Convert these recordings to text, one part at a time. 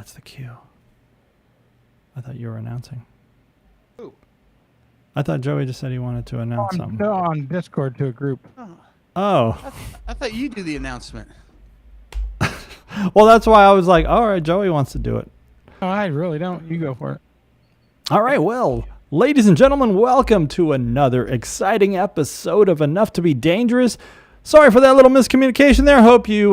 that's the cue. I thought you were announcing. Who? I thought Joey just said he wanted to announce something. On Discord to a group. Oh. I thought you do the announcement. Well, that's why I was like, all right, Joey wants to do it. No, I really don't. You go for it. All right, well, ladies and gentlemen, welcome to another exciting episode of Enough to Be Dangerous. Sorry for that little miscommunication there. Hope you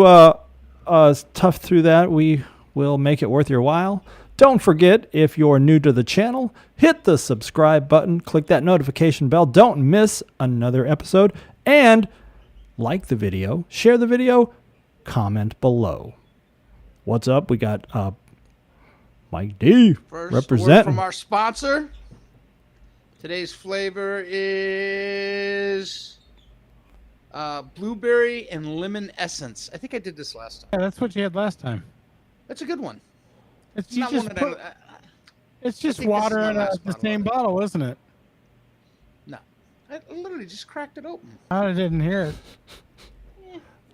toughed through that. We will make it worth your while. Don't forget, if you're new to the channel, hit the subscribe button, click that notification bell. Don't miss another episode. And like the video, share the video, comment below. What's up? We got Mike D First, representing. word from our sponsor. Today's flavor is blueberry and lemon essence. I think I did this last time. Yeah, that's what you had last time. That's a good one. It's not just one that it's just think this is water my in last the bottle same of it. bottle, isn't it? No. I literally just cracked it open. I didn't hear it.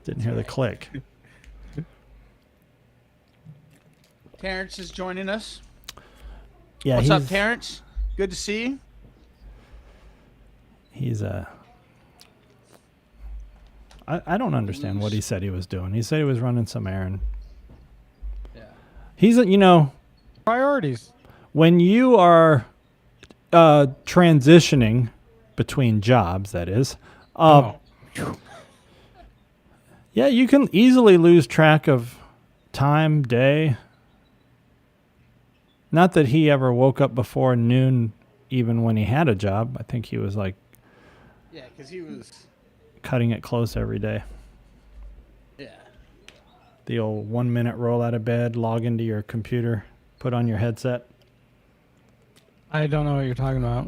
Didn't hear the click. Terrence is joining us. Yeah, What's up, Terrence? Good to see you. He's I don't understand what he said he was doing. He said he was running some errand. Yeah. He's Priorities. when you are transitioning between jobs, that is. Yeah, you can easily lose track of time, day. Not that he ever woke up before noon, even when he had a job. I think he was like Yeah, because he was. cutting it close every day. Yeah. The old 1 minute roll out of bed, log into your computer, put on your headset. I don't know what you're talking about.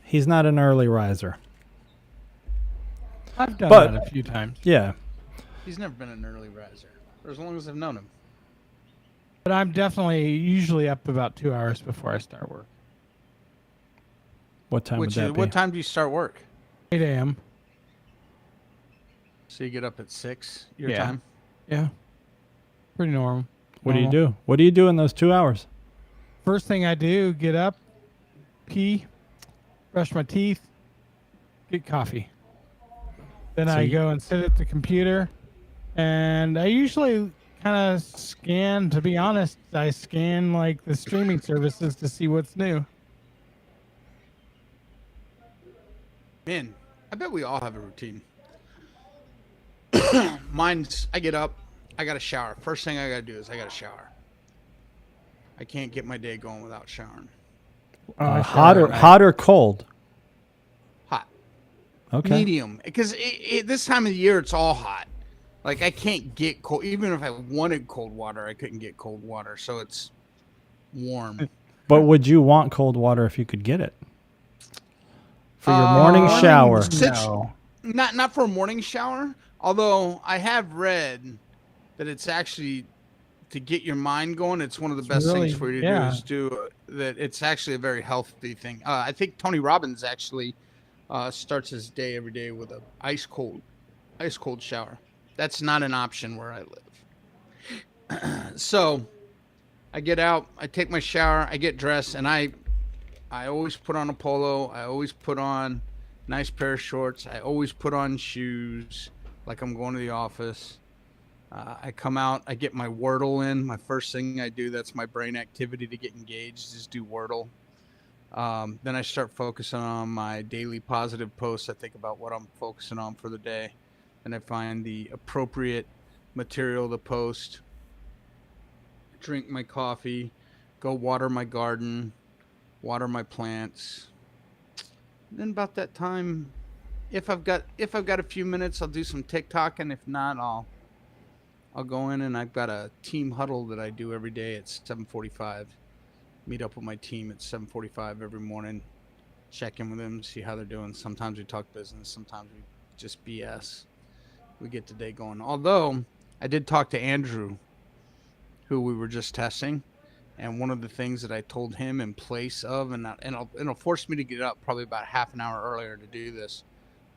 He's not an early riser. I've done But- that a few times. Yeah. He's never been an early riser for as long as I've known him. But I'm definitely usually up about 2 hours before I start work. What time would that be? What time do you start work? 8 a.m. So you get up at 6 your Yeah. time? Yeah. Pretty normal. What do you do? What do you do in those 2 hours? First thing I do, get up, pee, brush my teeth, get coffee. Then So I you- go and sit at the computer, and I usually kind of scan, to be honest, I scan like the streaming services to see what's new. Man, I bet we all have a routine. Mine's, I get up, I got to shower. First thing I got to do is I got to shower. I can't get my day going without showering. Hot or cold? Hot. Okay. Medium. Because this time of the year, it's all hot. Like, I can't get cold. Even if I wanted cold water, I couldn't get cold water. So it's warm. But would you want cold water if you could get it? For your morning shower. No. Not for a morning shower. Although I have read that it's actually to get your mind going. It's one of the best really- things for you to yeah. do is do that. It's actually a very healthy thing. I think Tony Robbins actually starts his day every day with a ice cold shower. That's not an option where I live. So I get out, I take my shower, I get dressed, and I always put on a polo. I always put on a nice pair of shorts. I always put on shoes like I'm going to the office. I come out, I get my Wordle in. My first thing I do, that's my brain activity to get engaged, is do Wordle. Then I start focusing on my daily positive posts. I think about what I'm focusing on for the day. Then I find the appropriate material to post. Drink my coffee, go water my garden, water my plants. Then about that time, if I've got a few minutes, I'll do some TikTok, and if not, I'll go in, and I've got a team huddle that I do every day at 7:45. Meet up with my team at 7:45 every morning. Check in with them, see how they're doing. Sometimes we talk business, sometimes we just BS. We get the day going. Although I did talk to Andrew, who we were just testing, and one of the things that I told him in place of, and it'll force me to get up probably about half an hour earlier to do this,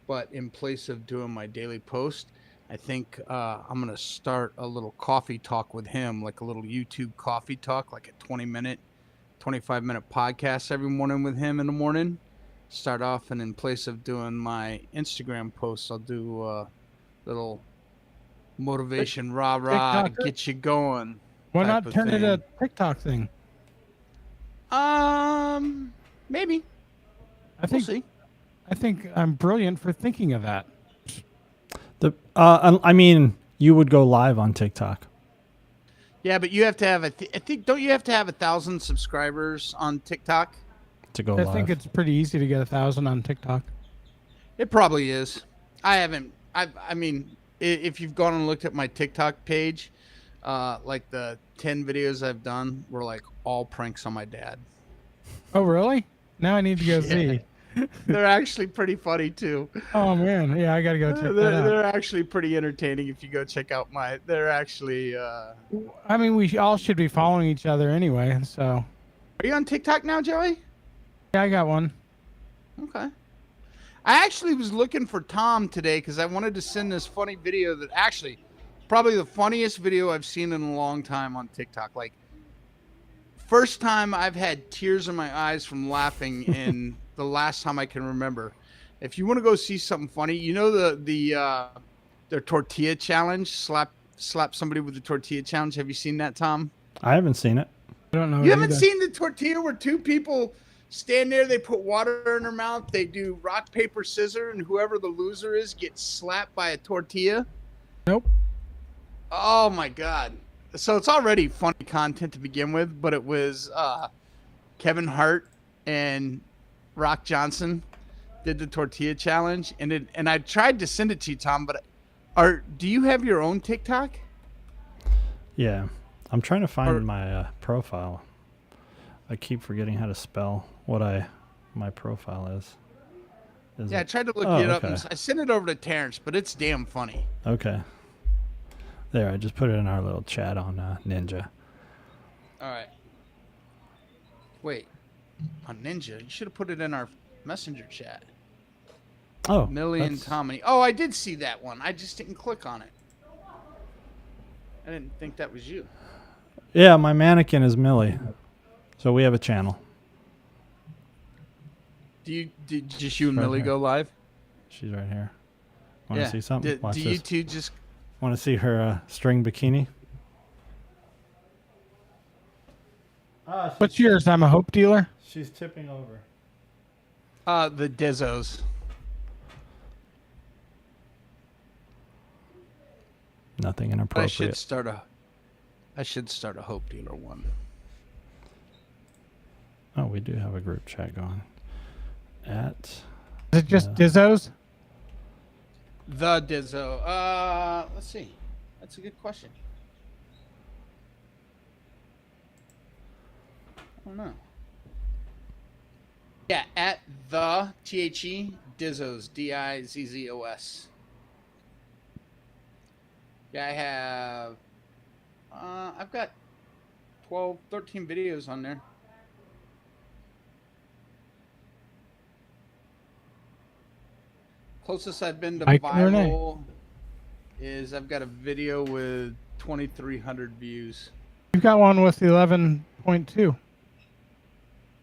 but in place of doing my daily post, I think I'm gonna start a little coffee talk with him, like a little YouTube coffee talk, like a 20-minute, 25-minute podcast every morning with him in the morning. Start off, and in place of doing my Instagram posts, I'll do a little motivation, rah rah, TikToker? get you going. Why type not of turn it thing. a TikTok thing? Maybe I we'll think see. I think I'm brilliant for thinking of that. I mean, you would go live on TikTok. Yeah, but you have to have I think don't you have to have 1,000 subscribers on TikTok? To go I live. think it's pretty easy to get 1,000 on TikTok. It probably is. I haven't. I mean, if you've gone and looked at my TikTok page, like the 10 videos I've done were like all pranks on my dad. Oh, really? Now I need to go see. They're actually pretty funny too. Oh man, yeah, I gotta go check that out. They're actually pretty entertaining if you go check out my. They're actually. I mean, we all should be following each other anyway. So Are you on TikTok now, Joey? yeah, I got one. Okay. I actually was looking for Tom today because I wanted to send this funny video that actually, probably the funniest video I've seen in a long time on TikTok. Like, first time I've had tears in my eyes from laughing in the last time I can remember. If you want to go see something funny, you know the tortilla challenge, slap somebody with the tortilla challenge. Have you seen that, Tom? I haven't seen it. I don't know. You haven't either. seen the tortilla where two people stand there, they put water in their mouth, they do rock, paper, scissors, and whoever the loser is gets slapped by a tortilla? Nope. Oh my God. So it's already funny content to begin with, but it was Kevin Hart and Rock Johnson did the tortilla challenge, and I tried to send it to you, Tom, but do you have your own TikTok? Yeah, I'm trying to find Or- my profile. I keep forgetting how to spell what my profile is. Yeah, I it? tried to look Oh, it up. okay. And I sent it over to Terrence, but it's damn funny. Okay. There, I just put it in our little chat on Ninja. All right. Wait, on Ninja, you should have put it in our messenger chat. Oh, Millie and that's- Tommy. Oh, I did see that one. I just didn't click on it. I didn't think that was you. Yeah, my mannequin is Millie. So we have a channel. Did just you and Right Millie here. go live? She's right here. Want to see something? Do Watch you this. two just? Want to see her string bikini? What's yours? I'm a hope dealer. She's tipping over. The Dizzos. Nothing I inappropriate. should start a hope dealer one. Oh, we do have a group chat going. At Is it just Yeah. Dizzo's? The Dizzo. Let's see. That's a good question. I don't know. Yeah, at the THE Dizzos, Dizzos. Yeah, I have. I've got 12, 13 videos on there. Closest I've been to Mike and Renee. viral is I've got a video with 2,300 views. You've got one with 11.2,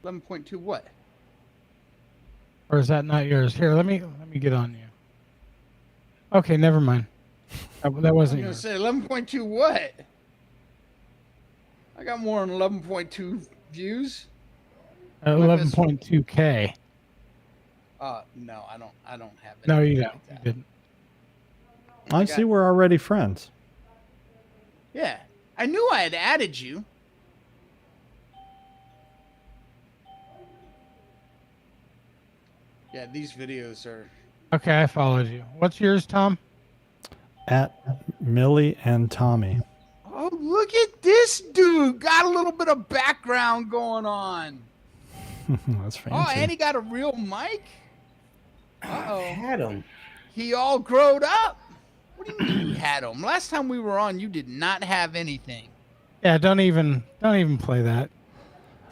11.2 what? or is that not yours? Here, let me get on you. Okay, never mind. That I was wasn't gonna yours. say 11.2 what? I got more than 11.2 views. 11.2K. No, I don't have it. No, you don't. You didn't. I got- see we're already friends. Yeah, I knew I had added you. Yeah, these videos are. Okay, I followed you. What's yours, Tom? At Millie and Tommy. Oh, look at this dude! Got a little bit of background going on. That's fancy. Oh, and he got a real mic. Uh-oh. Had him. He all growed up. What do you mean you had him? Last time we were on, you did not have anything. Yeah, don't even play that.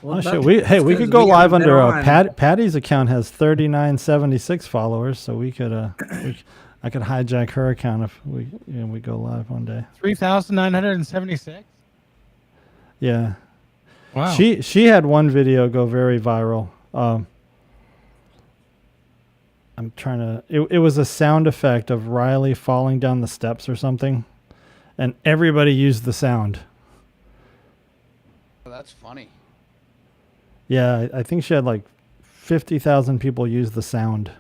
Well, Oh, that's- shit. We that's could 'cause go we live haven't under been on. Patty's account has 3976 followers, so we could I could hijack her account if we go live one day. 3,976. Yeah. Wow. She had one video go very viral. I'm trying to. It was a sound effect of Riley falling down the steps or something, and everybody used the sound. Oh, that's funny. Yeah, I think she had like 50,000 people use the sound.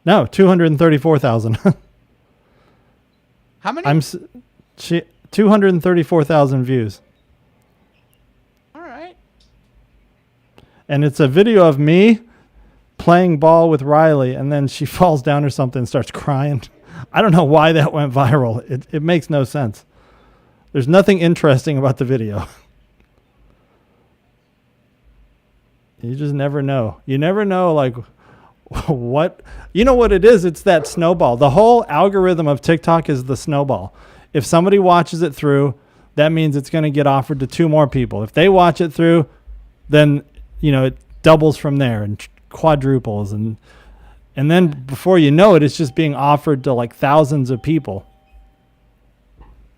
No, 234,000. How many? She 234,000 views. All right. And it's a video of me playing ball with Riley, and then she falls down or something and starts crying. I don't know why that went viral. It makes no sense. There's nothing interesting about the video. You just never know. You never know, like, what. You know what it is? It's that snowball. The whole algorithm of TikTok is the snowball. If somebody watches it through, that means it's going to get offered to 2 more people. If they watch it through, then, it doubles from there and quadruples. And then before you know it, it's just being offered to like thousands of people.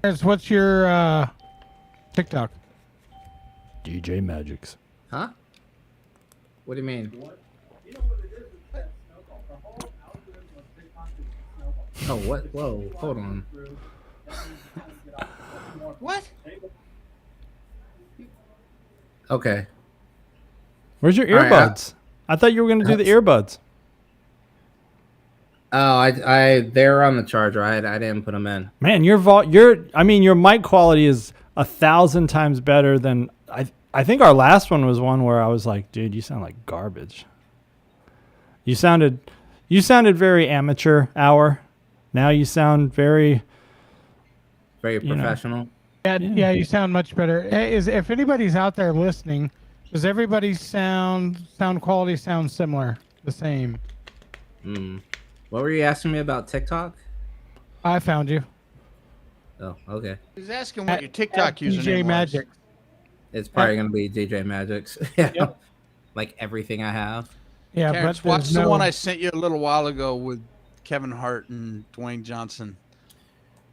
What's your TikTok? DJ Magics. Huh? What do you mean? Oh, what? Whoa, hold on. What? Okay. Where's your All right, earbuds? I thought you were going to do the earbuds. Oh, I they're on the charger. I didn't put them in. Man, your mic quality is 1,000 times better than I think our last one was one where I was like, dude, you sound like garbage. You sounded very amateur hour. Now you sound very Professional. Yeah, you sound much better. Hey, if anybody's out there listening, does everybody's sound quality sound similar? The same? What were you asking me about TikTok? I found you. Oh, okay. He's asking what your TikTok username DJ was. Magic. It's probably gonna be DJ Magics. Yeah. Yep. Like everything I have. Yeah, Terrence, but watch there's the no one I sent you a little while ago with Kevin Hart and Dwayne Johnson.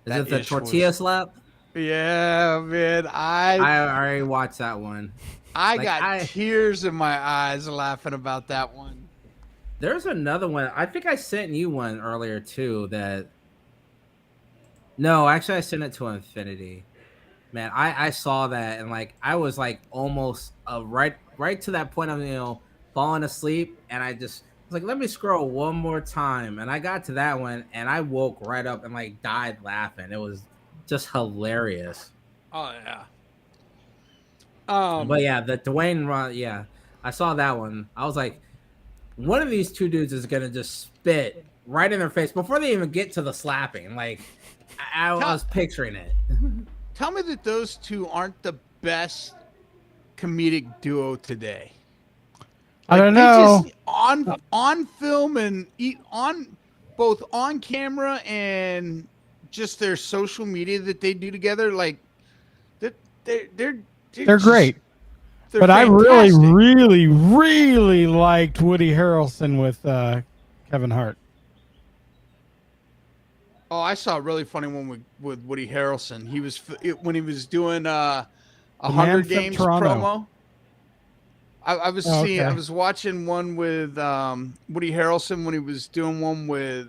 Is That it the ish tortilla was- slap? Yeah, man. I already watched that one. I like, got tears in my eyes laughing about that one. There's another one. I think I sent you one earlier too. No, actually, I sent it to Infinity. Man, I saw that and like I was like almost right to that point of falling asleep, and I was like, let me scroll one more time, and I got to that one and I woke right up and like died laughing. It was just hilarious. Oh yeah. But yeah, the Dwayne, yeah, I saw that one. I was like, one of these 2 dudes is gonna just spit right in their face before they even get to the slapping. Like, I was picturing it. Tell me that those 2 aren't the best comedic duo today. I don't they know. just on film and both on camera and just their social media that they do together. Like they're great. They're But I fantastic. really liked Woody Harrelson with Kevin Hart. Oh, I saw a really funny one with Woody Harrelson. He was when he was doing a Hunger Man from Games Toronto. promo. I was okay. I was watching one with Woody Harrelson when he was doing one with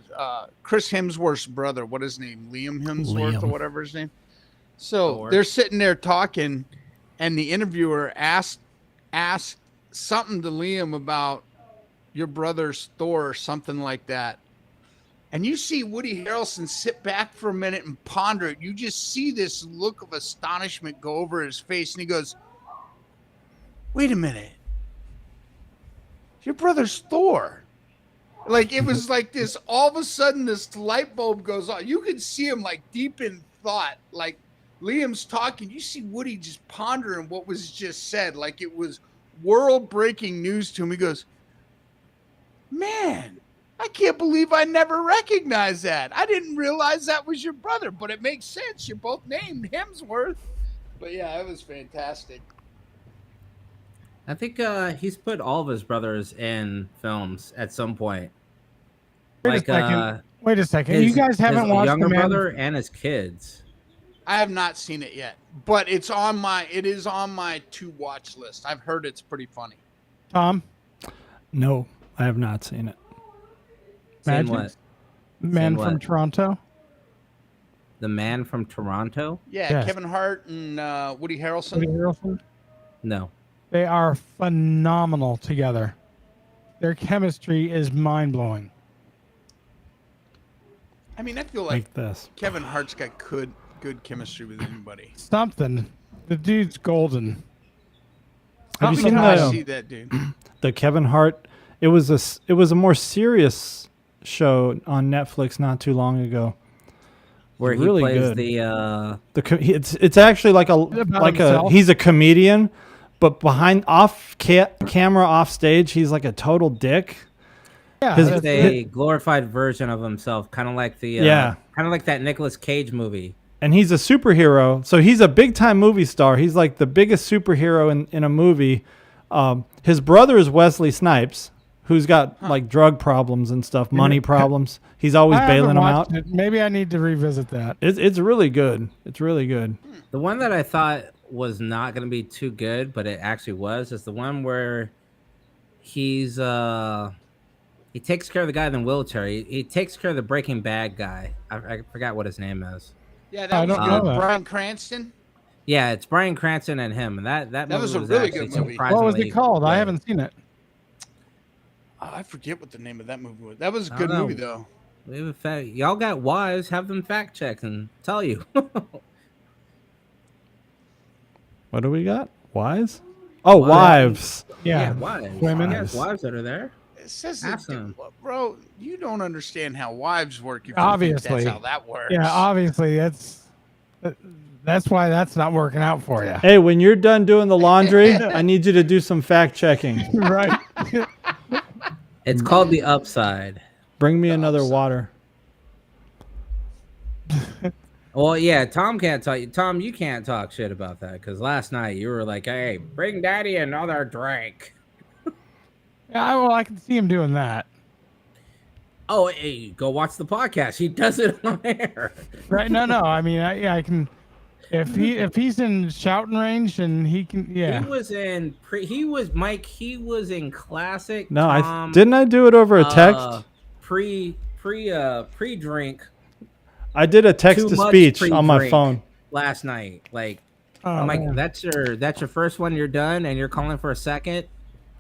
Chris Hemsworth's brother. What is his name? Liam Hemsworth or whatever his name. So Thor. they're sitting there talking, and the interviewer asked something to Liam about your brother's Thor or something like that. And you see Woody Harrelson sit back for a minute and ponder it. You just see this look of astonishment go over his face, and he goes, "Wait a minute. Your brother's Thor." Like, it was like this, all of a sudden this light bulb goes on. You could see him like deep in thought. Like Liam's talking, you see Woody just pondering what was just said. Like it was world breaking news to him. He goes, "Man, I can't believe I never recognized that. I didn't realize that was your brother, but it makes sense. You're both named Hemsworth." But yeah, it was fantastic. I think he's put all of his brothers in films at some point. Wait Like a second. Wait a second. You guys haven't his watched younger the man. brother and his kids. I have not seen it yet, but it is on my to watch list. I've heard it's pretty funny. Tom, No, I have not seen it. Seen Magic? what? man Seen from what? Toronto. The Man from Toronto? Yeah, Yes. Kevin Hart and Woody Harrelson. Woody Harrelson. No. They are phenomenal together. Their chemistry is mind blowing. I mean, I feel like Like this. Kevin Hart's got good chemistry with anybody. Something. The dude's golden. Have you Something seen about I him. see that dude. the Kevin Hart? It was a more serious show on Netflix not too long ago. Where he Really plays good. the It's actually like About himself? he's a comedian, but behind camera off stage he's like a total dick. Yeah, His- that's a it. glorified version of himself, kind of like the Yeah. kind of like that Nicolas Cage movie. And he's a superhero, so he's a big time movie star. He's like the biggest superhero in a movie. His brother is Wesley Snipes, who's got like drug problems and stuff, money problems. He's always I haven't bailing them watched out. it. Maybe I need to revisit that. It's really good. It's really good. The one that I thought was not going to be too good, but it actually was, is the one where he takes care of the guy in the wheelchair. He takes care of the Breaking Bad guy. I forgot what his name is. Yeah, I that was don't know that. Bryan Cranston. Yeah, it's Bryan Cranston and him, and that movie was a really actually good movie. What was it surprisingly called? I good. haven't seen it. I forget what the name of that movie was. That was a I good don't know. movie though. We have a y'all got wives, have them fact check and tell you. What do we got? Wives? Oh, wives. Yeah. wives. Women. Yes, wives that are there. It says Ask that, them. bro. You don't understand how wives work. If you Obviously. think that's how that works. Yeah, obviously that's why that's not working out for you. Hey, when you're done doing the laundry, I need you to do some fact checking. Right. It's called The Upside. Bring me another water. Well, yeah, Tom can't talk. Tom, you can't talk shit about that because last night you were like, "Hey, bring Daddy another drink." Yeah, well, I can see him doing that. Oh, hey, go watch the podcast. He does it on air. Right? No. I mean, I can. If he's in shouting range and he can, yeah. He was in He was in classic. No, Tom, didn't I do it over a text? Pre-drink I did a text too to much speech on my pre-drink phone. last night. Like, Oh, I'm like, man. that's your first one. You're done, and you're calling for a second.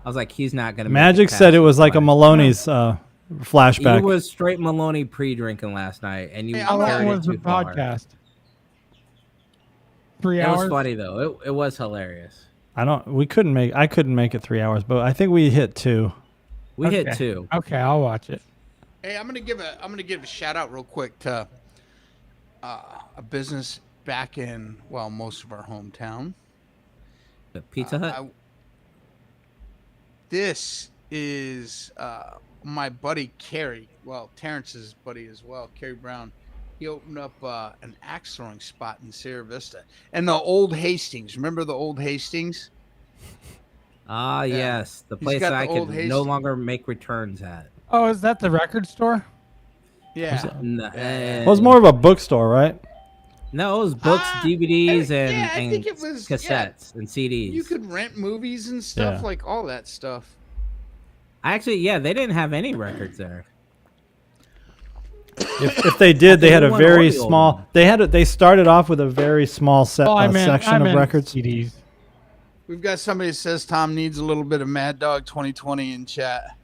I was like, he's not gonna. Magic make it said it past was like a one. Maloney's flashback. You was straight Maloney pre-drinking last night, and you Hey, How long carried was it the too far. podcast? 3 It hours. was funny though. It was hilarious. I couldn't make it 3 hours, but I think we hit 2. We hit Okay. 2. Okay, I'll watch it. Hey, I'm gonna give a shout out real quick to a business back in most of our hometown. The Pizza Hut. This is my buddy Kerry. Well, Terrence's buddy as well, Kerry Brown. He opened up an axe throwing spot in Sierra Vista and the old Hastings. Remember the old Hastings? Ah, Yeah. yes, the He's place got that I the old could Hastings. no longer make returns at. Oh, is that the record store? Yeah. Well, it's more of a bookstore, right? No, it was books, DVDs, and, yeah, I and think it was- cassettes and CDs. You could rent movies and stuff, Yeah. like all that stuff. Actually, yeah, they didn't have any records there. If they did, they had a one very audio small. one. They started off with a very small Oh, I meant section I of meant records. CDs. We've got somebody that says Tom needs a little bit of Mad Dog 2020 in chat.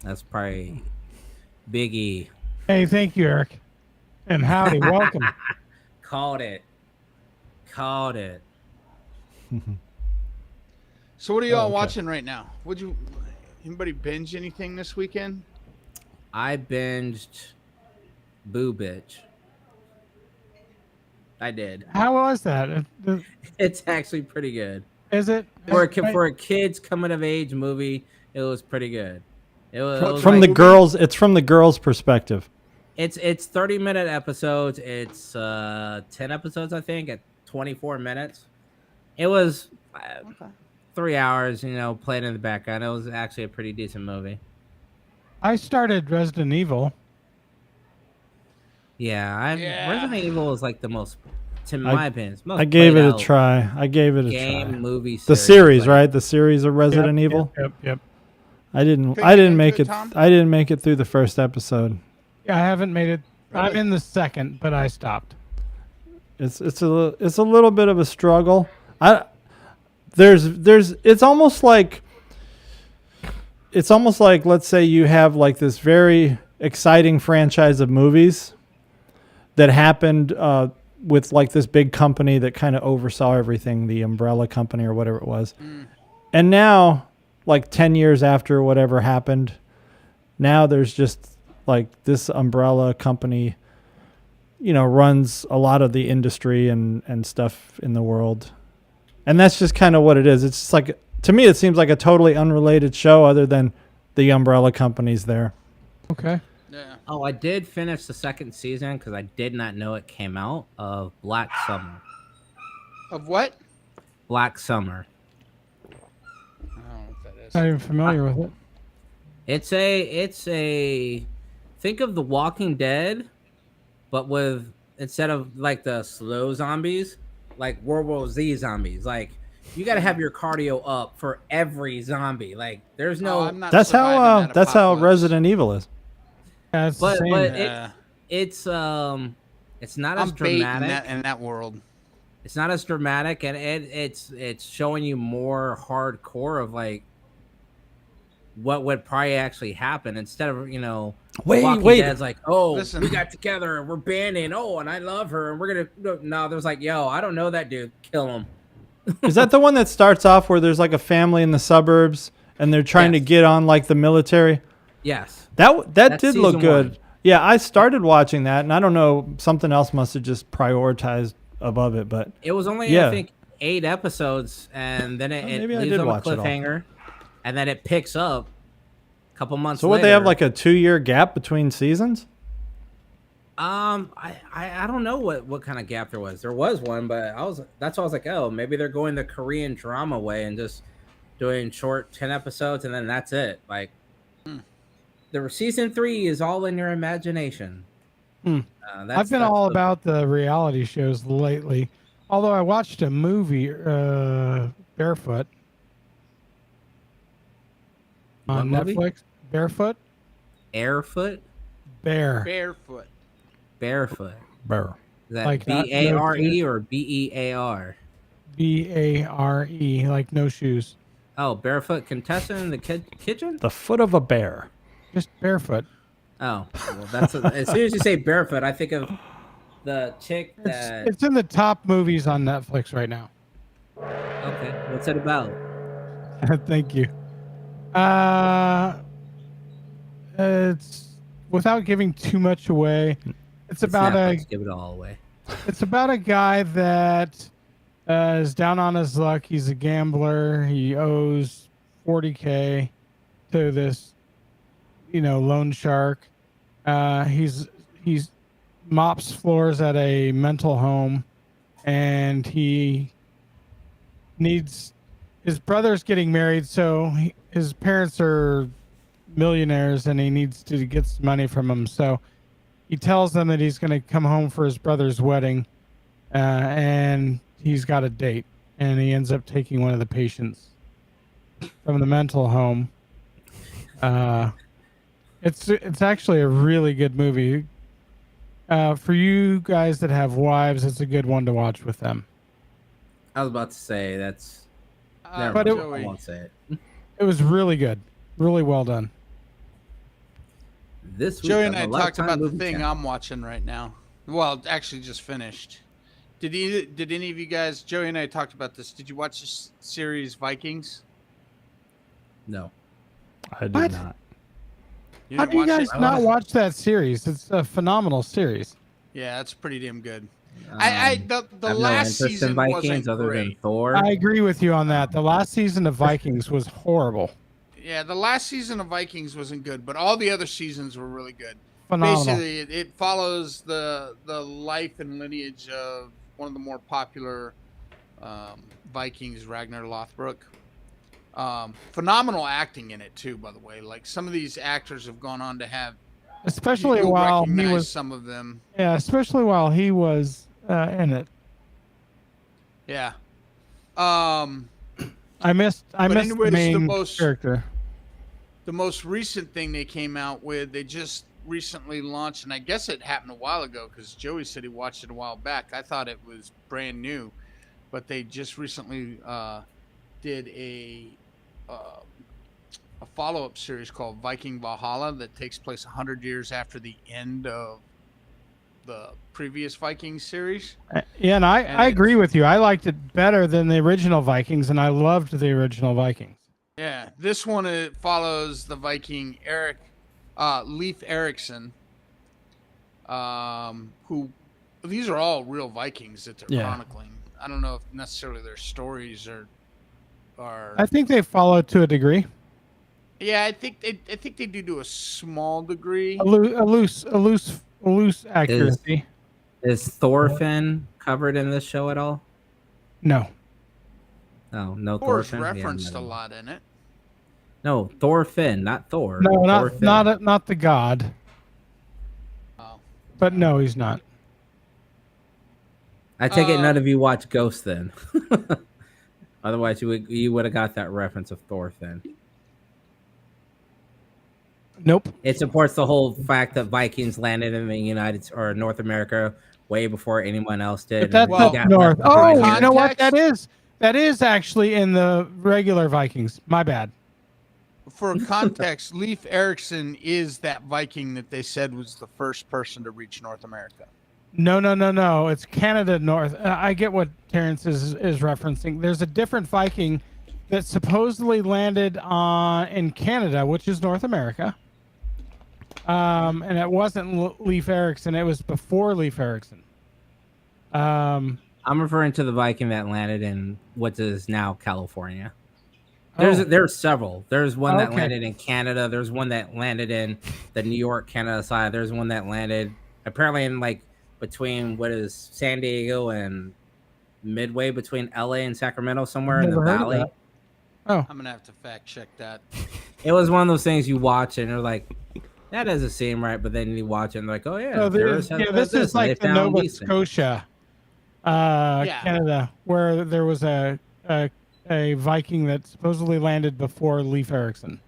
That's probably Big E. Hey, thank you, Eric. And howdy, welcome. Called it. Called it. So what are y'all okay. watching right now? Anybody binge anything this weekend? I binged Boo Bitch. I did. How was that? It's actually pretty good. Is it For a kids coming of age movie, it was pretty good. It was From like- the girls, it's from the girls' perspective. It's 30-minute episodes. It's 10 episodes, I think, at 24 minutes. It was 3 hours, played in the background. It was actually a pretty decent movie. I started Resident Evil. Yeah, Yeah. Resident Evil is like the most, to I- my opinion, it's most I gave played it a out try. I gave it a game try. movie The series. series, like, right? The series of Resident Yep, Evil. Yep. I didn't. Couldn't I get didn't into make it, it. Tom? I didn't make it through the first episode. Yeah, I haven't made it. I'm Really? in the second, but I stopped. It's a little bit of a struggle. It's almost like let's say you have like this very exciting franchise of movies that happened with like this big company that kind of oversaw everything, the Umbrella Company or whatever it was. And now, like 10 years after whatever happened, now there's just like this Umbrella Company, runs a lot of the industry and stuff in the world. And that's just kind of what it is. It's just like, to me, it seems like a totally unrelated show other than the Umbrella Company's there. Okay. Yeah. Oh, I did finish the second season because I did not know it came out of Black Summer. Of what? Black Summer. I don't know what that is. Not even familiar with it. It's a think of The Walking Dead, but with instead of like the slow zombies, like World War Z zombies. Like you got to have your cardio up for every zombie. Like there's no, I'm not That's surviving how that that's how apocalypse. Resident Evil is. Yeah, it's the but same. Yeah. it's not I'm as bait dramatic. in that world. It's not as dramatic, and it's showing you more hardcore of like what would probably actually happen instead of Walking Dead's like, oh, Listen. we got together and we're banding, oh, and I love her and we're gonna no, there's like, yo, I don't know that dude, kill him. Is that the one that starts off where there's like a family in the suburbs and they're trying to Yes. get on like the military? Yes, That That's did look season good. one. Yeah, I started watching that, and I don't know, something else must have just prioritized above it. But it was only Yeah. I think 8 episodes, and then it maybe I leaves did on a watch it all. cliffhanger, and then it picks up a couple months. so what, they have later. like a 2-year gap between seasons? I don't know what kind of gap there was. There was one, but that's why I was like, oh, maybe they're going the Korean drama way and just doing short 10 episodes and then that's it. Like the season 3 is all in your imagination. Hmm. I've been all about the reality shows lately. Although I watched a movie, Barefoot, on What movie? Netflix. Barefoot, Airfoot, Barefoot. barefoot. Bear. Is that Like that, BARE no or BEAR? BARE, like no shoes, Oh, barefoot contestant in the kitchen. The foot of a bear. just barefoot. Oh, well, that's as soon as you say barefoot, I think of the chick that. It's in the top movies on Netflix right now. Okay, what's it about? Thank you. It's without giving too much away. It's about Netflix, give it all away. It's about a guy that is down on his luck. He's a gambler. He owes $40K to this, loan shark. He's mops floors at a mental home, and he needs his brother's getting married, so his parents are millionaires, and he needs to get some money from them. So he tells them that he's going to come home for his brother's wedding, and he's got a date, and he ends up taking one of the patients from the mental home. It's actually a really good movie. For you guys that have wives, it's a good one to watch with them. I was about to say that's. Never But mind, it- I won't say it. It was really good, really well done. This week Joey on and I the talked Lifetime about the Movie thing Channel. I'm watching right now. Well, actually, just finished. Did any of you guys? Joey and I talked about this. Did you watch this series Vikings? No. I did What? not. You How didn't do you watch guys it? not watch that series? It's a phenomenal series. Yeah, it's pretty damn good. The I have no last interest season in Vikings wasn't other than great. Thor. I agree with you on that. The last season of Vikings was horrible. Yeah, the last season of Vikings wasn't good, but all the other seasons were really good. Phenomenal. Basically, it follows the life and lineage of one of the more popular Vikings, Ragnar Lothbrok. Phenomenal acting in it too, by the way. Like some of these actors have gone on to have especially You'll while he recognize was some of them. especially while he was in it. Yeah. I missed the anyways, main character. The most recent thing they came out with, they just recently launched, and I guess it happened a while ago because Joey said he watched it a while back. I thought it was brand new, but they just recently did a follow-up series called Viking Valhalla that takes place 100 years after the end of the previous Viking series. Yeah, and I agree with you. I liked it better than the original Vikings, and I loved the original Vikings. Yeah, this one it follows the Viking Leif Erikson, who these are all real Vikings that they're chronicling. I don't know if necessarily their stories are. I think they follow to a degree. Yeah, I think they do to a small degree. A loose accuracy. Is Thorfinn covered in this show at all? No. Oh, no Thor's Thorfinn. referenced a lot in it. No, Thorfinn, not Thor. No, Thorfinn. not the god. Oh. But no, he's not. I take it none of you watch Ghost then. Otherwise, you would have got that reference of Thorfinn. Nope. It supports the whole fact that Vikings landed in the North America way before anyone else did. But that's got North. Oh, context. you know what that is? That is actually in the regular Vikings. My bad. For context, Leif Erikson is that Viking that they said was the first person to reach North America. No. It's Canada North. I get what Terrence is referencing. There's a different Viking that supposedly landed in Canada, which is North America. And it wasn't Leif Erikson. It was before Leif Erikson. I'm referring to the Viking that landed in what is now California. There's several. There's one that landed in Canada. There's one that landed in the New York, Canada side. There's one that landed apparently in between what is San Diego and midway between LA and Sacramento, somewhere in the valley. Oh, I'm gonna have to fact check that. It was one of those things you watch and you're like, that doesn't seem right, but then you watch it and like, oh yeah, so this is like the Nova Scotia, Canada, where there was a Viking that supposedly landed before Leif Erikson.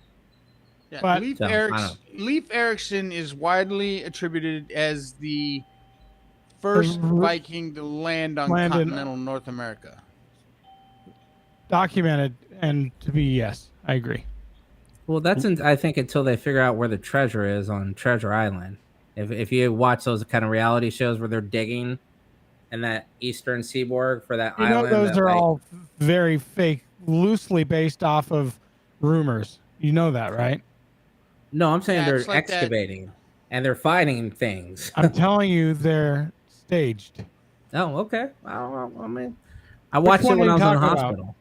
Yeah, But- Leif Erikson is widely attributed as the first Viking to land on continental North America. Documented, and to be yes, I agree. Well, that's I think until they figure out where the treasure is on Treasure Island. If you watch those kind of reality shows where they're digging in that eastern seaboard for that island, those are all very fake, loosely based off of rumors. You know that, right? No, I'm saying Yeah, they're it's like that- excavating and they're finding things. I'm telling you, they're staged. Oh, okay. I mean, I watched it one when are I you was in the talking about? hospital.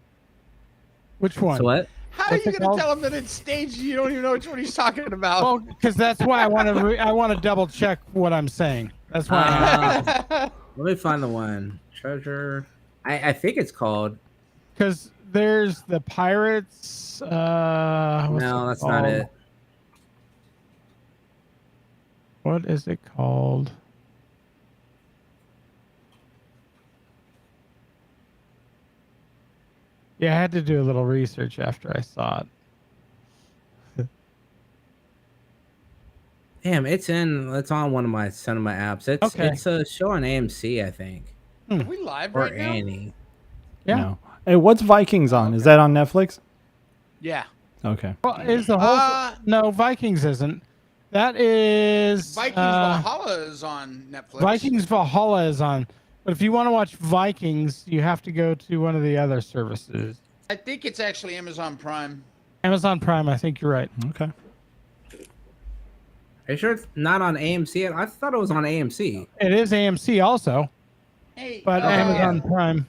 Which one? So what? How What's are it you going called? to tell him that it's staged? You don't even know which one he's talking about. Well, because that's why I want to. I want to double check what I'm saying. That's why. Let me find the one. Treasure. I think it's called. Because there's the pirates. What's No, it that's not called? it. What is it called? Yeah, I had to do a little research after I saw it. Damn, it's on one of my cinema apps. It's a show on AMC, I think, Are we live or right now? Annie. Yeah. No. Hey, what's Vikings on? Is that on Netflix? Yeah. Okay. Well, is the whole no Vikings isn't. That is Vikings Valhalla is on Netflix. Vikings Valhalla is on. But if you want to watch Vikings, you have to go to one of the other services. I think it's actually Amazon Prime. Amazon Prime, I think you're right. Okay. Are you sure it's not on AMC? I thought it was on AMC. It is AMC also, Hey, but Amazon Prime.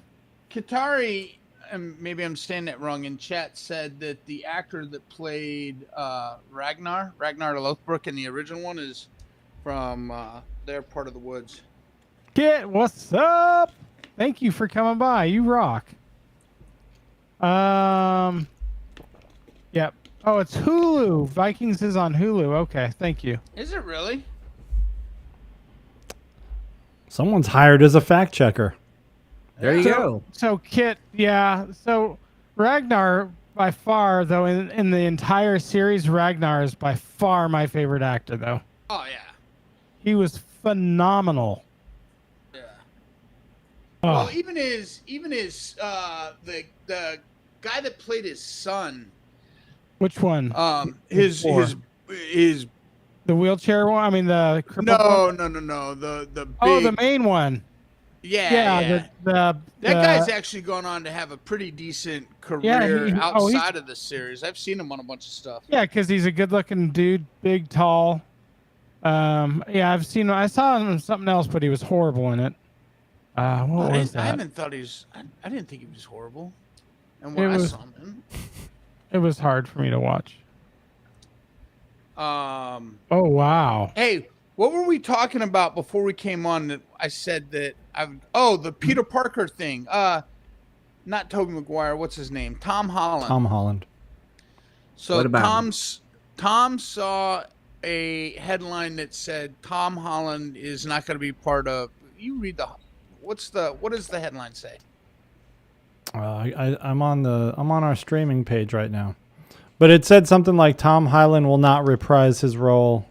Katari, and maybe I'm saying that wrong, in chat said that the actor that played Ragnar Lothbrok in the original one is from their part of the woods. Kit, what's up? Thank you for coming by. You rock. Yep. Oh, it's Hulu. Vikings is on Hulu. Okay, thank you. Is it really? Someone's hired as a fact checker. There you go. So Kit, yeah. So Ragnar, by far, though, in the entire series, Ragnar is by far my favorite actor, though. Oh yeah. He was phenomenal. Yeah. Oh, Well, even his the guy that played his son, which one? his Four. his The wheelchair one? I mean, the crippled one? no the big, Oh, the main one. yeah. The That guy's actually gone on to have a pretty decent career he's- outside of the series. I've seen him on a bunch of stuff. yeah, because he's a good-looking dude, big, tall. Yeah, I saw him in something else, but he was horrible in it. What was I that? haven't thought I didn't think he was horrible. And when It I was- saw him, It was hard for me to watch. in. Oh wow! Hey, what were we talking about before we came on? That I said that the Peter Parker thing. Not Tobey Maguire. What's his name? Tom Holland. Tom Holland. So What about him? Tom saw a headline that said Tom Holland is not going to be part of. You read what does the headline say? I'm on our streaming page right now, but it said something like Tom Holland will not reprise his role.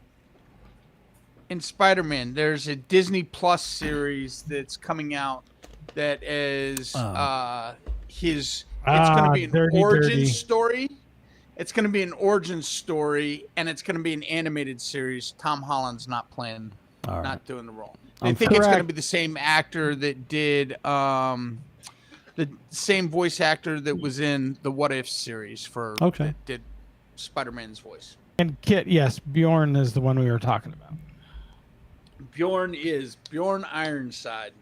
In Spider-Man, there's a Disney Plus series that's coming out that is it's going to be an Dirty, origin dirty. story. It's going to be an origin story, and it's going to be an animated series. Tom Holland's not playing, All right. not doing the role. I I'm think it's going to correct. be the same actor that did the same voice actor that was in the What If series Okay. that did Spider-Man's voice. And Kit, yes, Bjorn is the one we were talking about. Bjorn Ironside.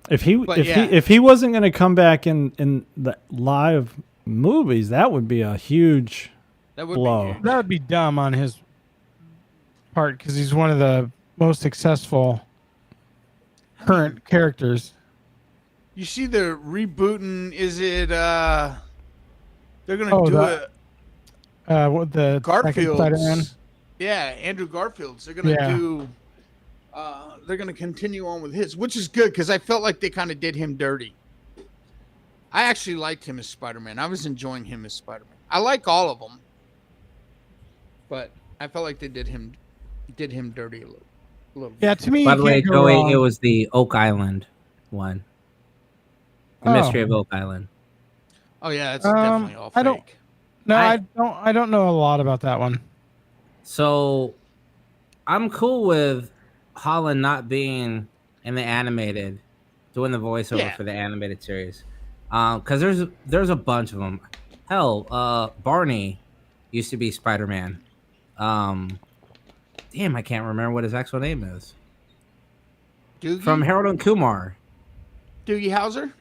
If he wasn't going to come back in the live movies, that would be a huge That would blow. be huge. That would be dumb on his part because he's one of the most successful current characters. You see the rebooting, is it they're gonna Oh, do that- What the second Spider-Man? Garfield's. Yeah, Andrew Garfield's. They're gonna Yeah. do they're gonna continue on with his, which is good because I felt like they kind of did him dirty. I actually liked him as Spider-Man. I was enjoying him as Spider-Man. I like all of them, but I felt like they did him dirty a little Yeah, to me, By you the way, can't go Joey, wrong. it was the Oak Island one. The Oh. Mystery of Oak Island. Oh yeah, that's definitely all I don't- fake. No, I- I don't know a lot about that one. So I'm cool with Holland not being in the animated, doing the voiceover Yeah. for the animated series. Because there's a bunch of them. Hell, Barney used to be Spider-Man. Damn, I can't remember what his actual name is. Doogie, From Harold and Kumar. Doogie Howser,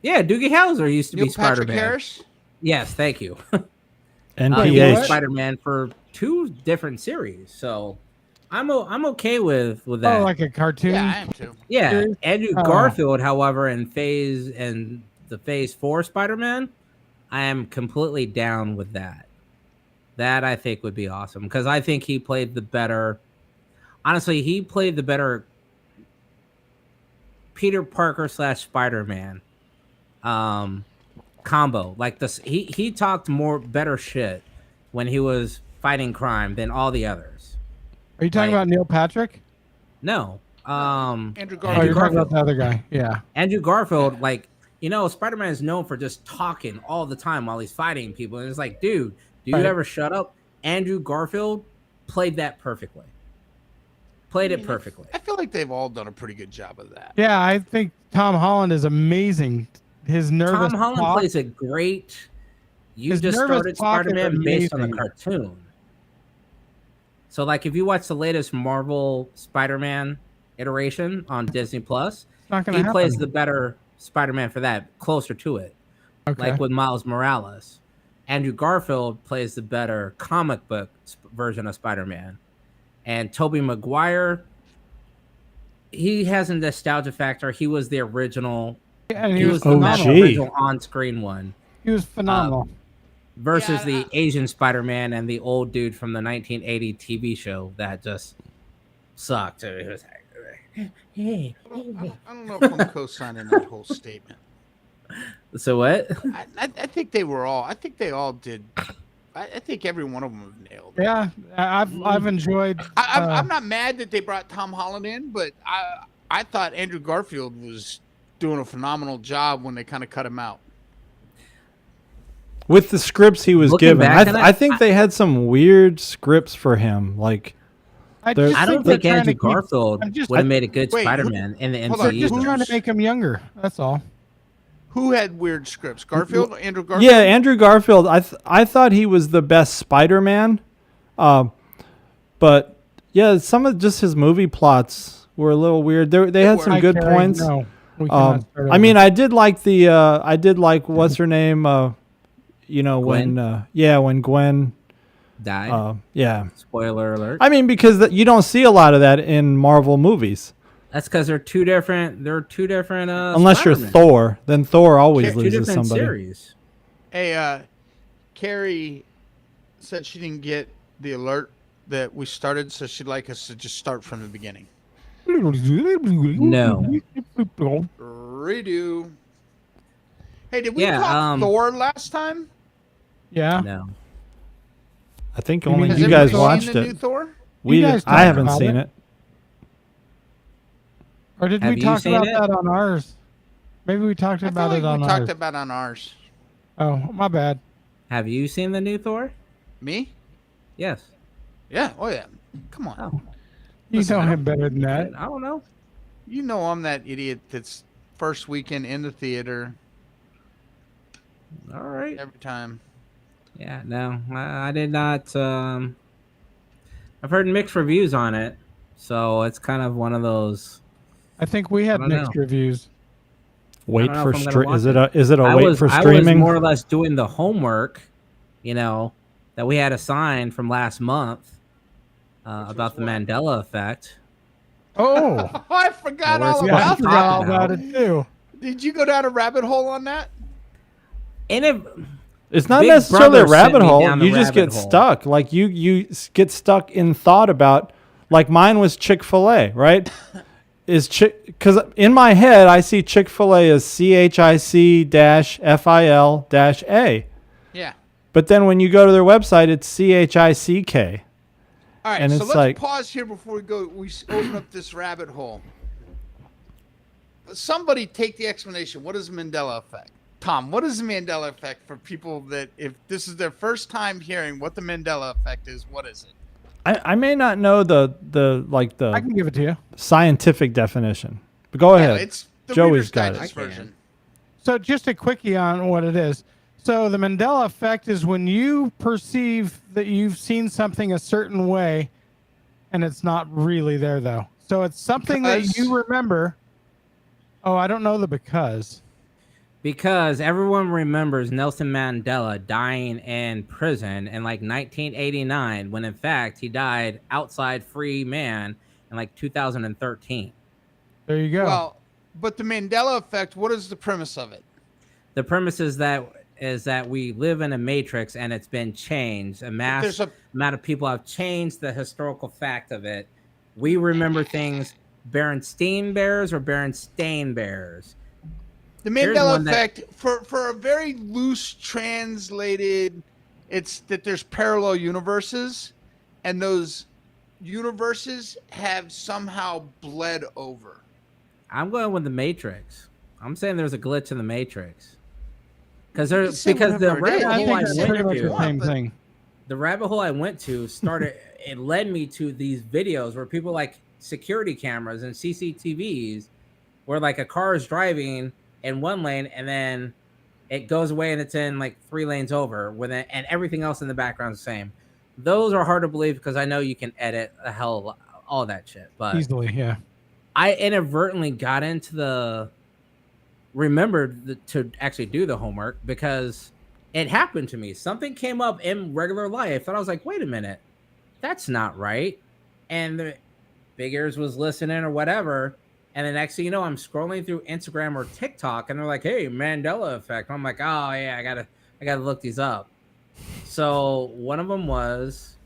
Yeah, Doogie Howser used to Neil be Patrick Spider-Man. Harris. Yes, thank you. He NPH. was Spider-Man for 2 different series, so I'm okay with that. Oh, like a cartoon. Yeah, I am too. Yeah, series? Andrew Oh. Garfield, however, in the Phase 4 Spider-Man, I am completely down with that. That I think would be awesome because I think he played the better. Honestly, he played the better Peter Parker / Spider-Man combo. Like this, he talked more better shit when he was fighting crime than all the others. Are you talking Like- about Neil Patrick? No, Andrew Oh, Andrew you're talking Garfield. about the other guy. Yeah. Andrew Garfield, like, Spider-Man is known for just talking all the time while he's fighting people. And it's like, dude, do you Right. ever shut up? Andrew Garfield played that perfectly. Played it perfectly. I feel like they've all done a pretty good job of that. Yeah, I think Tom Holland is amazing. His nervous Tom Holland talk- plays a great. You His just nervous started talk is Spider-Man based on the amazing. cartoon. So, like, if you watch the latest Marvel Spider-Man iteration on Disney Plus, It's not he gonna happen. plays the better Spider-Man for that, closer to it. okay. Like with Miles Morales. Andrew Garfield plays the better comic book version of Spider-Man. And Tobey Maguire, he has a nostalgia factor. He was the original And He was the Oh, phenomenal. gee. original on-screen one He was phenomenal. versus Yeah, the Asian Spider-Man and the old dude from the 1980 TV show that just sucked. It was like, hey. I don't know if I'm co-signing that whole statement. So what? I think they were all. I think they all did. I think every one of them have nailed it. Yeah, I've enjoyed. I'm not mad that they brought Tom Holland in, but I thought Andrew Garfield was doing a phenomenal job when they kind of cut him out. With the scripts he was Looking given, back on it, I think they had some weird scripts for him. Like, just I don't they're think trying Andrew to keep- Garfield I'm just- would have made a good Wait, who- Spider-Man in the hold on, MCU. Just who's- trying to make him younger. That's all. Who had weird scripts? Garfield, Andrew Garfield. yeah, Andrew Garfield. I thought he was the best Spider-Man, but yeah, some of just his movie plots were a little weird. They had some Hi, good Carrie. points. No, we cannot start I mean, over. I did like what's her name? You know, Gwen? when Gwen. Died. Yeah. Spoiler alert. I mean, because you don't see a lot of that in Marvel movies, That's because they're two different. They're two different. unless you're Spider-Man. Thor. Then Thor always Two loses different somebody. series. Hey, Carrie said she didn't get the alert that we started, so she'd like us to just start from the beginning. No. Redo. Hey, did we Yeah, talk Thor last time? Yeah. No. I think You only mean- Has you guys everybody watched seen the new it. Thor? We guys I talked haven't about seen it. it. Or did Have we you talk seen about it? that on ours? Maybe we talked I about feel it like on we ours. talked about on ours. Oh, my bad. Have you seen the new Thor? Me? Yes. Yeah. Oh yeah. Come on. Oh, You Listen, know I him better than that. I don't know. You know I'm that idiot that's first weekend in the theater All right. every time. Yeah. No, I did not. I've heard mixed reviews on it, so it's kind of one of those. I think we had I don't mixed know. reviews. Wait don't know for if I'm gonna watch is it a I wait was for I was streaming? more or less doing the homework, that we had assigned from last month about the what? Mandela effect. Oh, Oh, I forgot There was all yeah, I about forgot that. all about it too. Did you go down a rabbit hole on that? And it, It's not Big necessarily a Brother sent rabbit me hole. down the You just get rabbit hole. stuck. Like you get stuck in thought about. Like mine was Chick-fil-A, right? Because in my head I see Chick-fil-A as CHIC-FIL-A. Yeah. But then when you go to their website, it's CHICK. All right. And So it's let's like- pause here before we go. Open up this rabbit hole. Somebody take the explanation. What is the Mandela effect? Tom, what is the Mandela effect for people that if this is their first time hearing what the Mandela effect is, what is it? I may not know the I can give it to you. scientific definition, but go Yeah, ahead. it's the Joey's Reader's got it. Digest I can. version. So just a quickie on what it is. So the Mandela effect is when you perceive that you've seen something a certain way and it's not really there though. So it's something that Because- you remember. Oh, I don't know the because everyone remembers Nelson Mandela dying in prison in like 1989, when in fact he died outside free man in like 2013. There you go. Well, but the Mandela effect, what is the premise of it? The premise is that we live in a matrix and it's been changed. There's a Amount of people have changed the historical fact of it. We remember things Berenstain Bears or Berenstain Bears. The Here's Mandela one that- effect, for a very loose translated, it's that there's parallel universes, and those universes have somehow bled over. I'm going with the Matrix. I'm saying there's a glitch in the Matrix. Because You can say the whatever it is. rabbit I hole think I it's say pretty went much whatever the you to, same but- thing. the rabbit hole I went to started. It led me to these videos where people like security cameras and CCTVs, where like a car is driving in one lane and then it goes away and it's in like 3 lanes over with it, and everything else in the background is the same. Those are hard to believe because I know you can edit a hell of a lot, all that shit. But Easily, yeah. I inadvertently got into to actually do the homework because it happened to me. Something came up in regular life and I was like, wait a minute, that's not right. And the Big Ears was listening or whatever, And the next thing you know, I'm scrolling through Instagram or TikTok, and they're like, "Hey, Mandela effect." I'm like, "Oh yeah, I gotta look these up." So one of them was,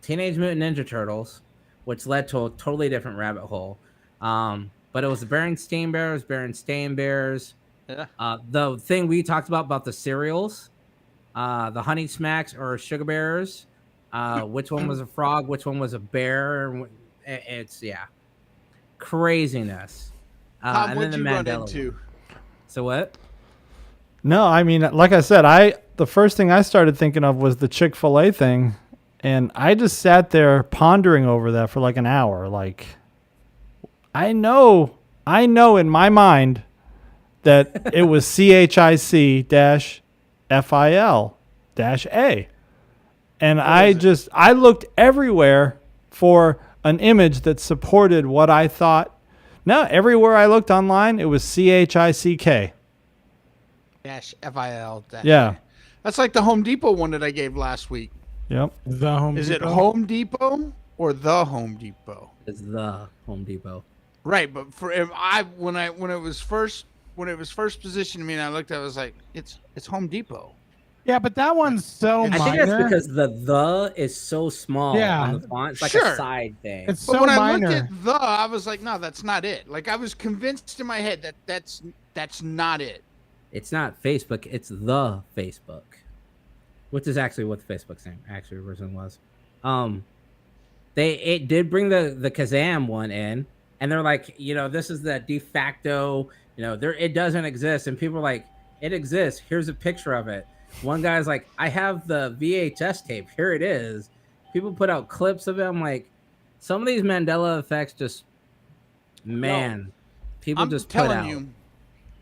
Teenage Mutant Ninja Turtles, which led to a totally different rabbit hole. But it was the Berenstain Bears. Yeah. The thing we talked about the cereals, the Honey Smacks or Sugar Bears. Which one was a frog? Which one was a bear? It's craziness. Tom, And what'd then the you run Mandela into? one. So what? No, I mean, like I said, the first thing I started thinking of was the Chick-fil-A thing, and I just sat there pondering over that for like an hour. Like, I know in my mind that it was CHIC-FIL-A. And I looked everywhere for an image that supported what I thought. No, everywhere I looked online, it was CHICK. -FIL. Yeah. That's like the Home Depot one that I gave last week. Yep. The Home Is it Depot? Home Depot or the Home Depot? It's the Home Depot. Right, but when it was first positioned to me and I looked at it, I was like, it's Home Depot. Yeah, but that one's so I minor. think that's because the is so small Yeah. on the font. It's like Sure. a side thing. It's But so when minor. I looked at I was like, no, that's not it. Like I was convinced in my head that that's not it. It's not Facebook. It's the Facebook, which is actually what the Facebook's name actually originally was. It did bring the Kazam one in, and they're like, this is the de facto. It doesn't exist, and people are like, it exists. Here's a picture of it. One guy's like, I have the VHS tape. Here it is. People put out clips of it. I'm like, some of these Mandela effects just, people I'm just put telling out. you,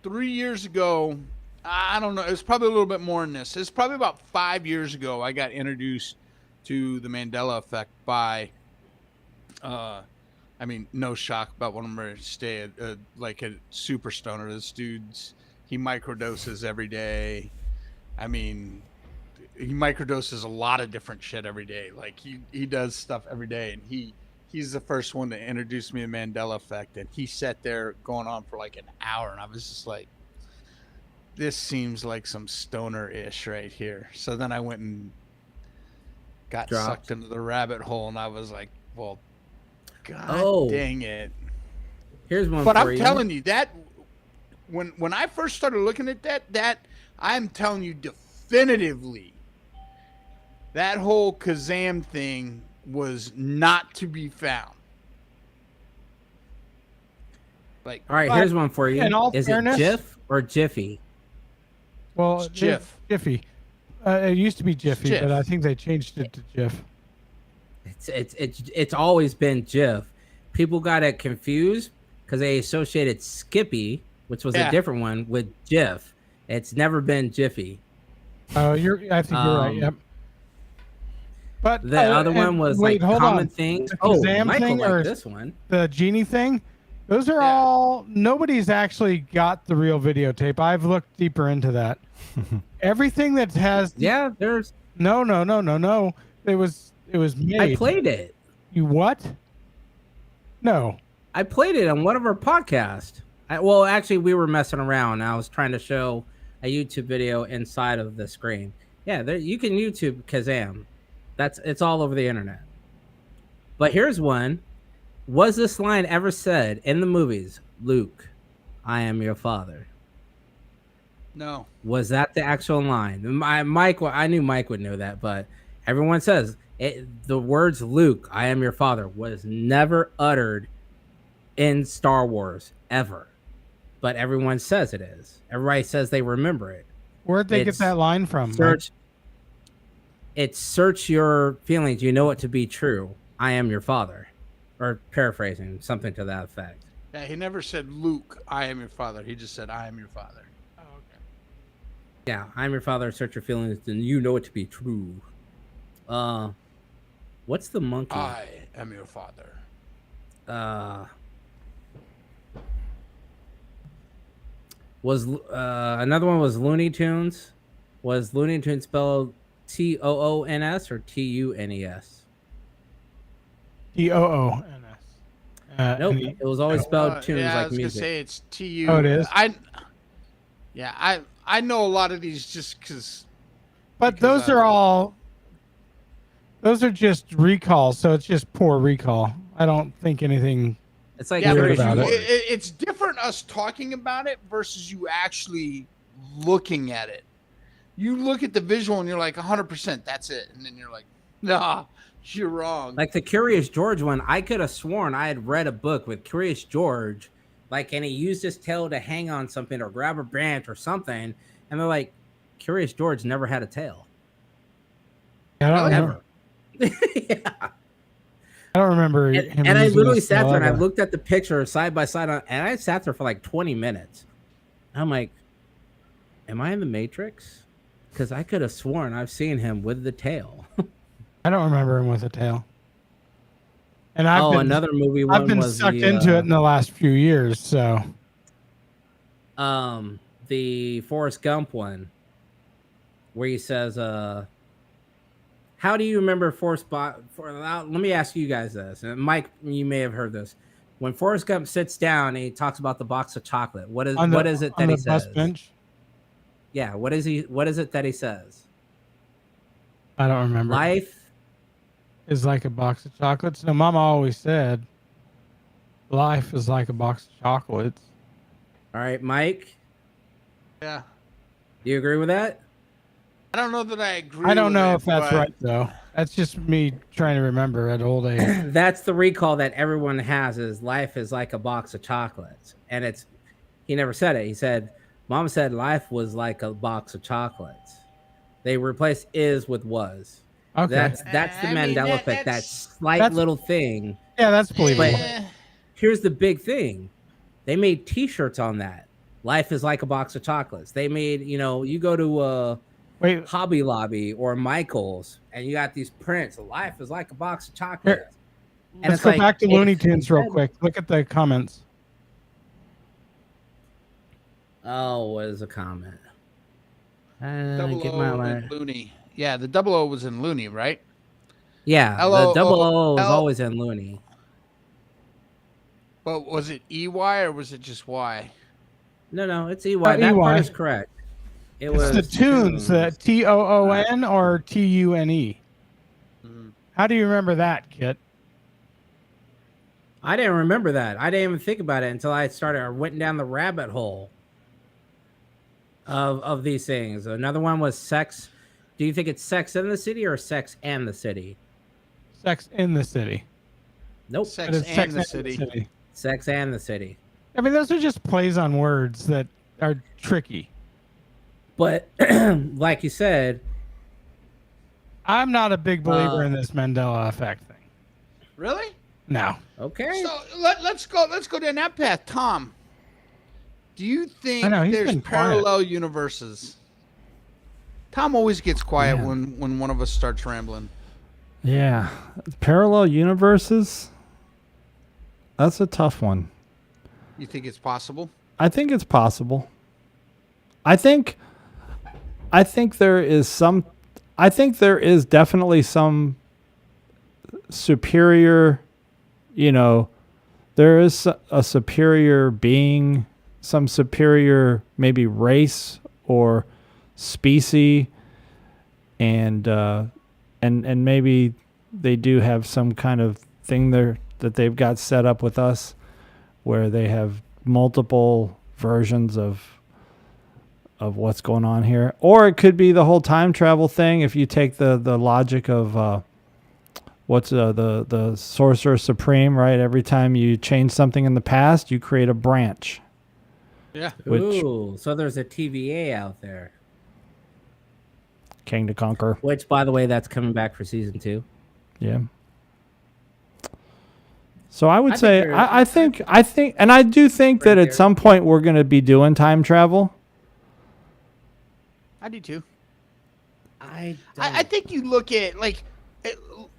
3 years ago, I don't know. It was probably a little bit more than this. It's probably about 5 years ago. I got introduced to the Mandela effect by, no shock about when I'm ready to stay like a super stoner. This dude's, he microdoses every day. I mean, he microdoses a lot of different shit every day. Like he does stuff every day, and he's the first one to introduce me to Mandela effect, and he sat there going on for like an hour, and I was just like, this seems like some stoner-ish right here. So then I went and got sucked into the rabbit hole, and I was like, well, God dang it. Here's one but for I'm you. telling you that when I first started looking at that I'm telling you definitively that whole Kazam thing was not to be found. Like, All right, here's one for you. in all Is fairness- it Jif or Jiffy? Well, It's Jif. Jiffy. It used to be Jiffy, Jif. but I think they changed it to Jif. It's always been Jif. People got it confused because they associated Skippy, which was a different one, with Jif. It's never been Jiffy. Oh, I think you're right. Yep. But The other one was like hold common on. things. The Oh, Kazam Michael thing liked or this one. the genie thing. Those are all. Nobody's actually got the real videotape. I've looked deeper into that. Everything that has. Yeah, there's. No. It was made. I played it. You what? No. I played it on one of our podcasts. Well, actually, we were messing around. I was trying to show a YouTube video inside of the screen. Yeah, you can YouTube Kazam. It's all over the internet. But here's one. Was this line ever said in the movies? Luke, I am your father. no. Was that the actual line? Mike, I knew Mike would know that, but everyone says the words "Luke, I am your father" was never uttered in Star Wars ever, but everyone says it is. Everybody says they remember it. Where'd they get It's that line from? Search. It's search your feelings. You know it to be true. I am your father, or paraphrasing something to that effect. Yeah, he never said, Luke, I am your father. He just said, I am your father. Oh, okay. Yeah, I'm your father. Search your feelings, and you know it to be true. What's the monkey? I am your father. Was another one was Looney Tunes? Was Looney Tunes spelled Toons or Tunes? TOONS. Nope, it was always spelled tunes yeah, I like was music. gonna say it's TU. Oh, it is? I know a lot of these just because. But Because those are just recalls, so it's just poor recall. I don't think anything. It's like Yeah, Weird but about you, it. it's different us talking about it versus you actually looking at it. You look at the visual and you're like 100%. That's it, and then you're like, nah, you're wrong. Like the Curious George one, I could have sworn I had read a book with Curious George, like, and he used his tail to hang on something or grab a branch or something, and they're like, Curious George never had a tail. I don't Really? remember. Yeah. I don't remember. And, him and I using literally this sat there and I ever. looked at the picture side by side, and I sat there for like 20 minutes. I'm like, am I in the Matrix? Because I could have sworn I've seen him with the tail. I don't remember him with a tail. And I've been another movie I've one been was sucked the, into it in the last few years. So the Forrest Gump one, where he says, how do you remember let me ask you guys this. And Mike, you may have heard this. When Forrest Gump sits down and he talks about the box of chocolate, what is it that on he the bus says? bench? Yeah, what is it that he says? I don't remember. Life Is like a box of chocolates. No, Mama always said, life is like a box of chocolates. All right, Mike, yeah, do you agree with that? I don't know that I agree. I don't with know it, if that's but right though. That's just me trying to remember at old age. That's the recall that everyone has, is life is like a box of chocolates. And he never said it. He said, Mom said life was like a box of chocolates. They replaced is with was. Okay. That's the I mean, Mandela that- effect, that that's- slight that's- little thing. Yeah, that's believable. Eh, Here's the big thing. They made t-shirts on that. Life is like a box of chocolates. They made, you go to Wait, Hobby Lobby or Michael's and you got these prints. Life is like a box of chocolates. And let's it's go like, back to if Looney you Tunes real said- quick. Look at the comments. Oh, what is a comment? double Get O my in line. Looney. Yeah, the double O was in Looney, right? Yeah, the L-O-O- double O is L- always in Looney. But was it EY or was it just Y? No, it's EY. Oh, That part EY. is correct. It It's was the tunes, TOON or TUNE. Mhm. How do you remember that, Kit? I didn't remember that. I didn't even think about it until I went down the rabbit hole of these things. Another one was Sex. Do you think it's Sex in the City or Sex and the City? Sex in the City. Nope. Sex But it's and Sex the City. Sex and the City. I mean, those are just plays on words that are tricky. But like you said, I'm not a big believer Uh, in this Mandela effect thing. Really? No. okay. So let's go down that path, Tom. Do you think I know, he's there's been quiet. parallel universes? Tom always gets quiet Yeah. when one of us starts rambling. Yeah. Parallel universes? That's a tough one. You think it's possible? I think it's possible. I think there is definitely some superior, there is a superior being, some superior maybe race or species, and maybe they do have some kind of thing there that they've got set up with us where they have multiple versions of what's going on here. Or it could be the whole time travel thing if you take the logic of what's the Sorcerer Supreme, right? Every time you change something in the past, you create a branch. Yeah. Which Ooh, so there's a TVA out there. King to Conquer. Which, by the way, that's coming back for season 2. Yeah. So I would I think say there- I think and I do think that at some point we're going to be doing time travel. I do too. I I think you look at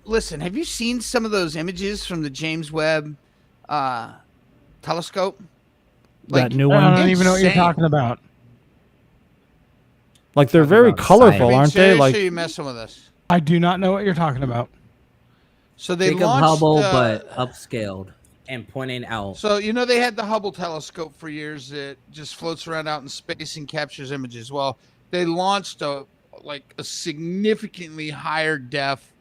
listen. Have you seen some of those images from the James Webb telescope? That new I one. don't even know what you're Insane. talking about. Like they're Talking very about colorful, science. aren't they? Seriously, Like you messing with us? I do not know what you're talking about. So they Think of launched Hubble, but upscaled and pointing out. So they had the Hubble telescope for years that just floats around out in space and captures images. Well, they launched a significantly higher def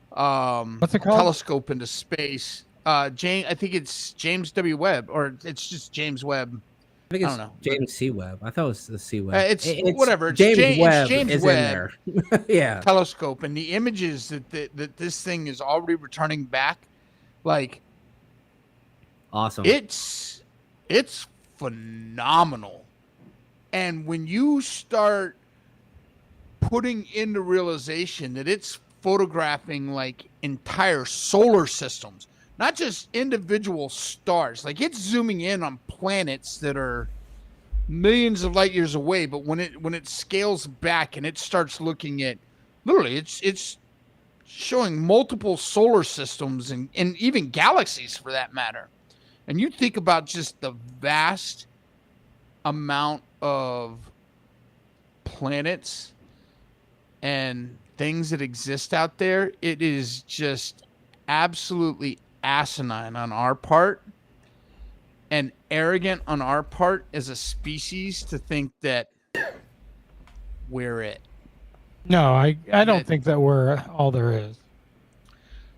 What's it called? telescope into space. I think it's James W. Webb, or it's just James Webb. I think I it's don't know. James C. Webb. I thought it was the C. Webb. It's whatever. It's James Webb James is Webb in there. Yeah. telescope, and the images that this thing is already returning back, like Awesome. it's phenomenal. And when you start putting into realization that it's photographing like entire solar systems, not just individual stars, like it's zooming in on planets that are millions of light years away, but when it scales back and it starts looking at literally it's showing multiple solar systems and even galaxies for that matter. And you think about just the vast amount of planets and things that exist out there, it is just absolutely asinine on our part and arrogant on our part as a species to think that we're it. No, I don't think that we're all there is.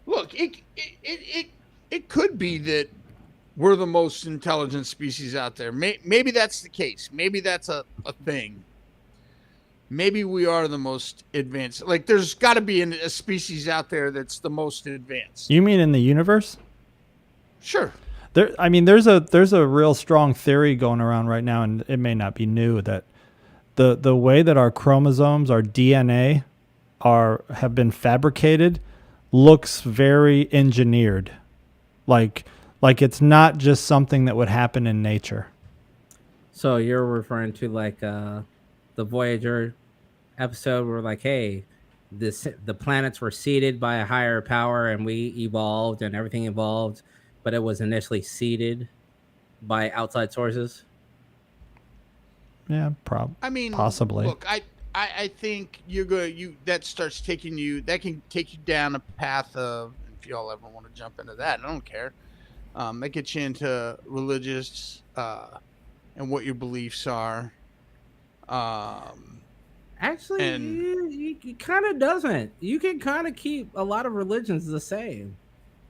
Look, it could be that we're the most intelligent species out there. Maybe that's the case. Maybe that's a thing. Maybe we are the most advanced. Like, there's got to be a species out there that's the most advanced. You mean in the universe? Sure. There's a real strong theory going around right now, and it may not be new, that the way that our chromosomes, our DNA, have been fabricated looks very engineered. Like it's not just something that would happen in nature. So you're referring to like the Voyager episode where like, hey, the planets were seeded by a higher power and we evolved and everything evolved, but it was initially seeded by outside sources. Yeah, I mean, possibly. Look, I think that starts taking you, that can take you down a path of, if y'all ever want to jump into that, I don't care. That gets you into religious and what your beliefs are. Actually, it kind of doesn't. You can kind of keep a lot of religions the same,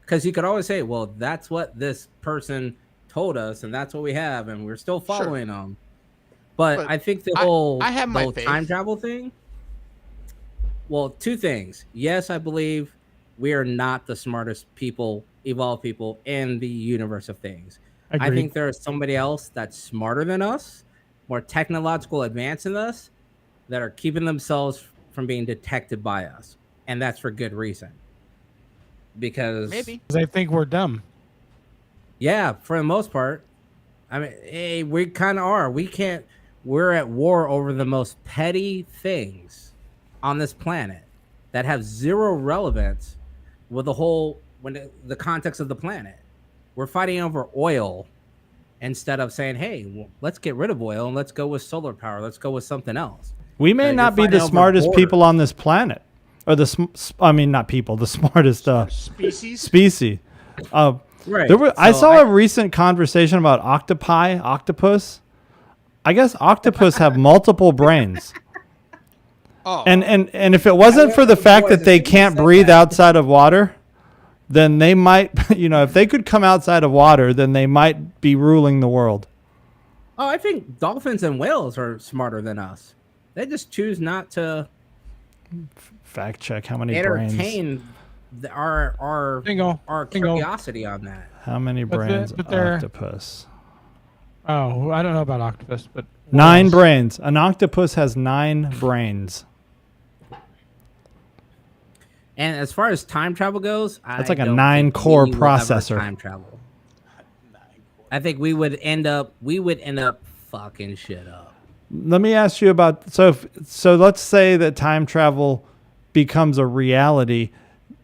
because you could always say, well, that's what this person told us and that's what we have and we're still following them. But I think the whole time travel thing, well, two things. Yes, I believe we are not the smartest evolved people in the universe of things. Agreed. I think there is somebody else that's smarter than us, more technological advanced than us, that are keeping themselves from being detected by us. And that's for good reason. Because I think we're dumb. Yeah, for the most part. I mean, hey, we kind of are. We're at war over the most petty things on this planet that have zero relevance with the context of the planet. We're fighting over oil instead of saying, hey, well, let's get rid of oil and let's go with solar power. Let's go with something else. We may not be the smartest people on this planet, or the smartest species. Right. I saw a recent conversation about octopus. I guess octopus have multiple brains. Oh. And if it wasn't for the fact that they can't breathe outside of water, then they might, if they could come outside of water, then they might be ruling the world. Oh, I think dolphins and whales are smarter than us. They just choose not to fact check how many brains. Entertain our curiosity on that. How many brains octopus? Oh, I don't know about octopus, but 9 brains. An octopus has 9 brains. And as far as time travel goes, that's like a 9-core processor. Time travel. I think we would end up fucking shit up. Let me ask you about so let's say that time travel becomes a reality.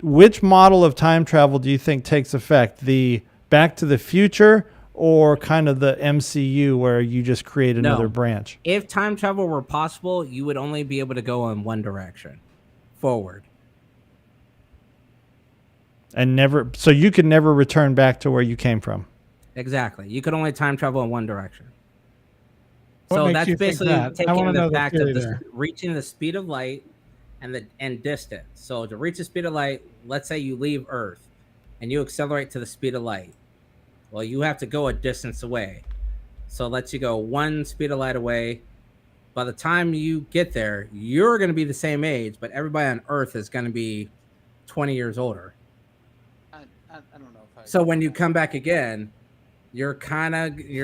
Which model of time travel do you think takes effect? The Back to the Future or kind of the MCU where you just create another branch? If time travel were possible, you would only be able to go in one direction, forward. And never, so you could never return back to where you came from. Exactly. You could only time travel in one direction. What So makes that's you think basically that? I wanna taking know the the fact theory of there. reaching the speed of light and distance. So to reach the speed of light, let's say you leave Earth and you accelerate to the speed of light. Well, you have to go a distance away. So let's you go one speed of light away. By the time you get there, you're going to be the same age, but everybody on Earth is going to be 20 years older. I don't know if I. So when you come back again, you're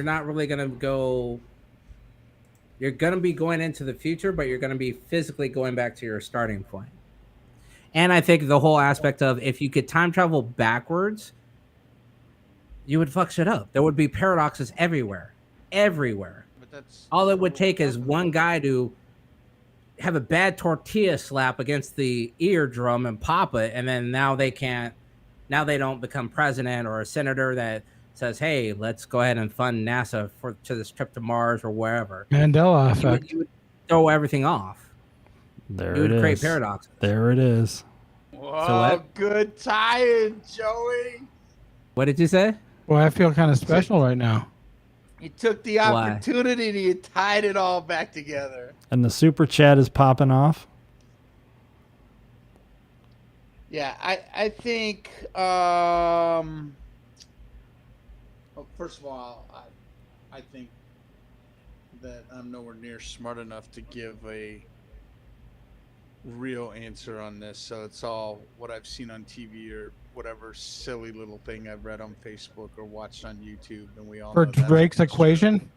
not really going to go. You're going to be going into the future, but you're going to be physically going back to your starting point. And I think the whole aspect of if you could time travel backwards, you would fuck shit up. There would be paradoxes everywhere. But that's All it would take is one guy to have a bad tortilla slap against the eardrum and pop it, and then now they don't become president or a senator that says, hey, let's go ahead and fund NASA to this trip to Mars or wherever. Mandela effect. You would throw everything off. There You it would create is. paradoxes. There it is. Whoa, So what? good tie-in, Joey. What did you say? Boy, I feel kind of special right now. You took the Why? opportunity and you tied it all back together. And the super chat is popping off. Yeah, I think well, first of all, I think that I'm nowhere near smart enough to give a real answer on this. So it's all what I've seen on TV or whatever silly little thing I've read on Facebook or watched on YouTube, and we all For know that's Drake's not true. equation?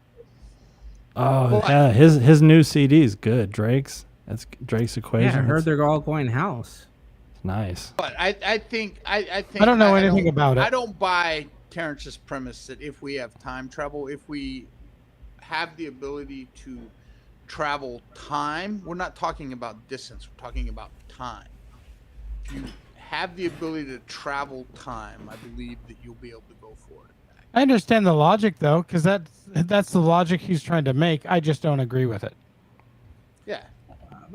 Oh, Well, yeah. His new CD is good. Drake's. That's Drake's Equation. Yeah, I heard It's they're all going house. nice. But I think I don't know anything about it. I don't buy Terrence's premise that if we have time travel, if we have the ability to travel time, we're not talking about distance, we're talking about time. If you have the ability to travel time, I believe that you'll be able to go forward. I understand the logic though, because that's the logic he's trying to make. I just don't agree with it. Yeah.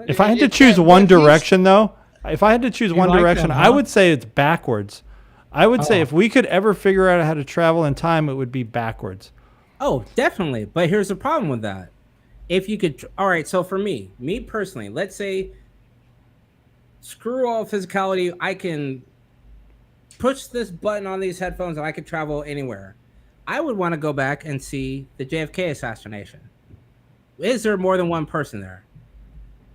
If I had to It's choose that- one but he's- direction, though, if I had to choose You one like direction, that, I huh? would say it's backwards. I would say Oh. if we could ever figure out how to travel in time, it would be backwards. Oh, definitely. But here's the problem with that. If you could, all right. So for me personally, let's say, screw all physicality. I can push this button on these headphones and I could travel anywhere. I would want to go back and see the JFK assassination. Is there more than one person there?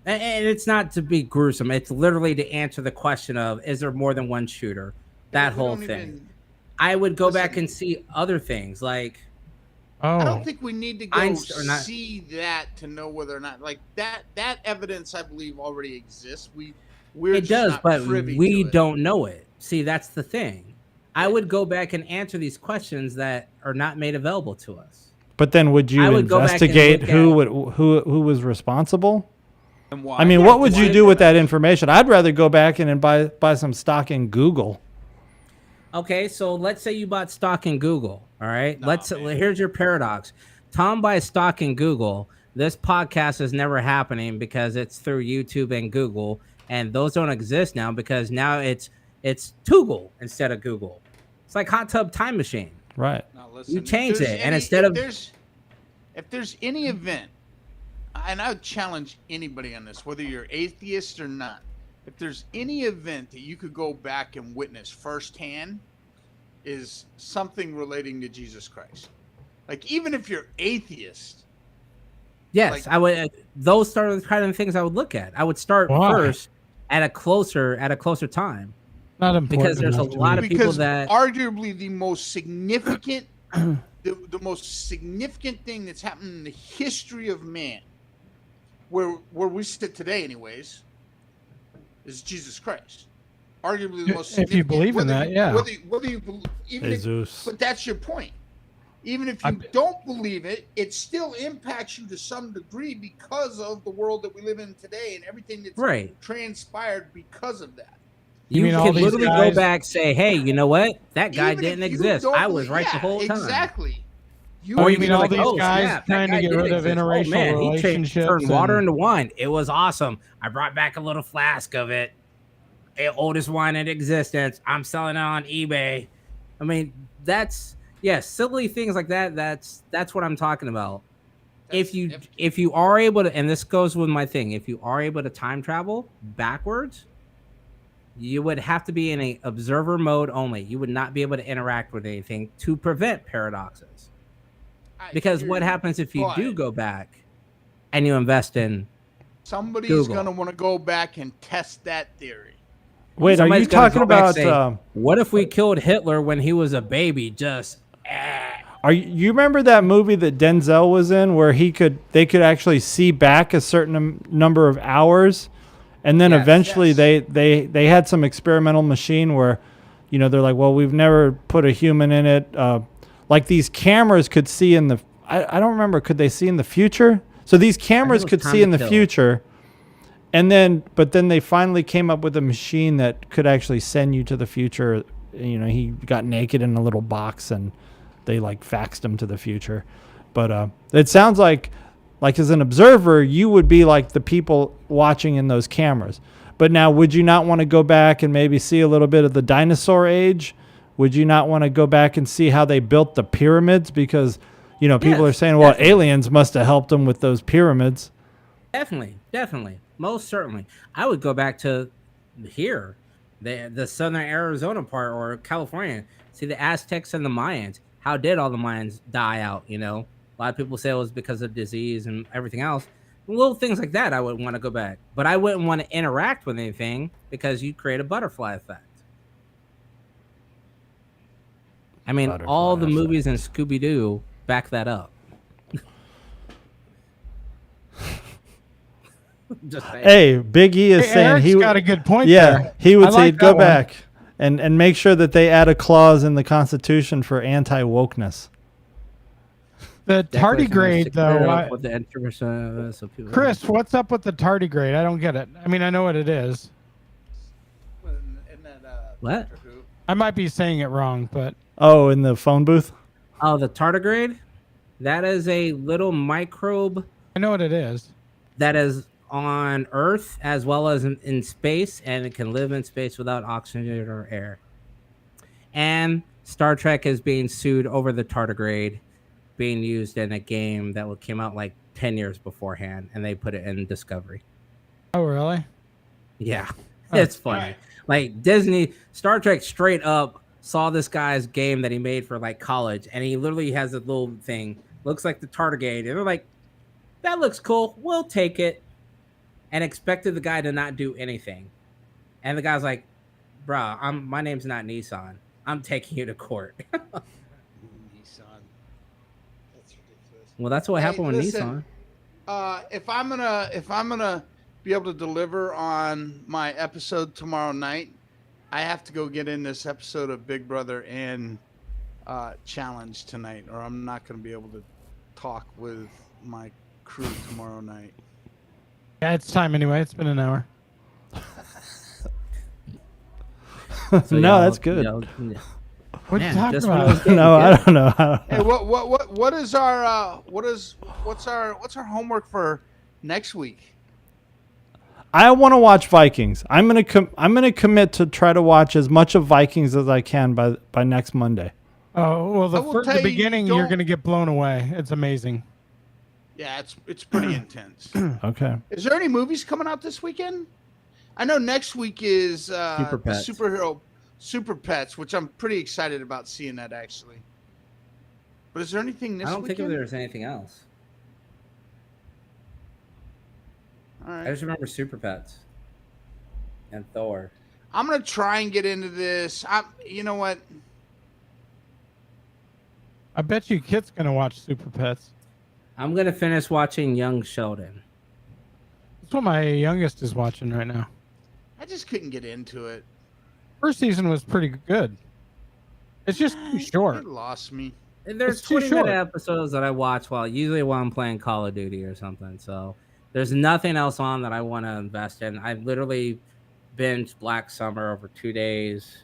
And it's not to be gruesome. It's literally to answer the question of, is there more than one shooter? That We whole don't thing. even- I would go Listen. back and see other things like, Oh, I don't think we need to go Einstein- or not- see that to know whether or not like that evidence I believe already exists. We're it just does, not but privy we to it. don't know it. See, that's the thing. I would go back and answer these questions that are not made available to us. But then, would you I would go back and investigate look who at- would who was responsible? And why? I mean, Yeah, what would you why do not? with that information? I'd rather go back and buy some stock in Google. Okay, so let's say you bought stock in Google. All right, Nah, man. here's your paradox. Tom buys stock in Google. This podcast is never happening because it's through YouTube and Google, and those don't exist now because now it's Toogle instead of Google. It's like Hot Tub Time Machine. Right. Now, You if changed there's it, and instead of- if there's any event, and I would challenge anybody on this, whether you're atheist or not, if there's any event that you could go back and witness firsthand, is something relating to Jesus Christ. Like even if you're atheist, Yes, Like- I would. Those are the kind of things I would look at. I would start Why? first at a closer time. not important. because there's a enough to lot me. of people because that- arguably the most significant, the most significant thing that's happened in the history of man, where we sit today, anyways, is Jesus Christ. Arguably the most If you significant. believe in that, yeah. Whether you believe, even if, Jesus. but that's your point. Even if you I'm- don't believe it, it still impacts you to some degree because of the world that we live in today and everything that's Right. transpired because of that. You You mean all can these literally guys- go back, say, "Hey, you know what? That guy Even didn't if you exist. don't I was believe- right the yeah, whole time." Exactly. Oh, you can mean be all like, these "Oh, guys snap, that trying to guy get did rid of exist. interracial He turned relationships water and- into wine. It was awesome. I brought back a little flask of it. oldest wine in existence. I'm selling it on eBay. I mean, silly things like that. That's what I'm talking about. If you are able to, and this goes with my thing, if you are able to time travel backwards, you would have to be in a observer mode only. You would not be able to interact with anything to prevent paradoxes. Because what happens if you do go back and you invest in somebody's Google? gonna want to go back and test that theory. Wait, are Somebody's you gonna talking go back and about? say, what if we killed Hitler when he was a baby? You remember that movie that Denzel was in, where they could actually see back a certain number of hours, and then Yes, eventually they had some experimental machine where, they're like, well, we've never put a human in it. Like these cameras could see in the. I don't remember. Could they see in the future? So these cameras could see in the future, and but then they finally came up with a machine that could actually send you to the future. He got naked in a little box and they like faxed him to the future. But it sounds like as an observer, you would be like the people watching in those cameras. But now, would you not want to go back and maybe see a little bit of the dinosaur age? Would you not want to go back and see how they built the pyramids? Because, people are saying, well, aliens must have helped them with those pyramids. Definitely. Most certainly. I would go back to here, the southern Arizona part, or California. See the Aztecs and the Mayans. How did all the Mayans die out? A lot of people say it was because of disease and everything else. Little things like that, I would want to go back. But I wouldn't want to interact with anything because you create a butterfly effect. I mean, all the movies in Scooby-Doo back that up. Hey, Big E is saying Eric's he got a good point. Yeah, there. he would I say like go that one. back and make sure that they add a clause in the Constitution for anti-wokeness. The tardigrade, though. Chris, Chris, what's up with the tardigrade? I don't get it. I mean, I know what it is. what? I might be saying it wrong, but Oh, in the phone booth? Oh, the tardigrade? That is a little microbe I know what it is. that is on Earth as well as in space, and it can live in space without oxygen or air. And Star Trek is being sued over the tardigrade being used in a game that came out like 10 years beforehand, and they put it in Discovery. Oh, really? Yeah, it's funny. Like Star Trek straight up saw this guy's game that he made for like college, and he literally has a little thing, looks like the tardigrade, and they're like, that looks cool, we'll take it, and expected the guy to not do anything. And the guy's like, bruh, my name's not Nissan. I'm taking you to court. Nissan. That's ridiculous. Well, that's what happened with listen, Nissan. If I'm gonna be able to deliver on my episode tomorrow night, I have to go get in this episode of Big Brother and Challenge tonight, or I'm not gonna be able to talk with my crew tomorrow night. Yeah, it's time anyway. It's been an hour. No, that's good. What are you Man, talking just when it about? was getting No, I good. don't know. Hey, what's our homework for next week? I want to watch Vikings. I'm gonna commit to try to watch as much of Vikings as I can by next Monday. Oh, well, I will the tell you, beginning, you're don't- going to get blown away. It's amazing. Yeah, it's pretty intense. Okay. Is there any movies coming out this weekend? I know next week is Super the Pets. superhero Super Pets, which I'm pretty excited about seeing that actually. But is there anything this I don't think weekend? there's anything else. All I right. just remember Super Pets and Thor. I'm gonna try and get into this. You know what? I bet you Kit's going to watch Super Pets. I'm gonna finish watching Young Sheldon. That's what my youngest is watching right now. I just couldn't get into it. First season was pretty good. It's just too short. It lost me. And there's It's too 20-minute short. episodes that I watch usually while I'm playing Call of Duty or something. So there's nothing else on that I want to invest in. I literally binged Black Summer over 2 days.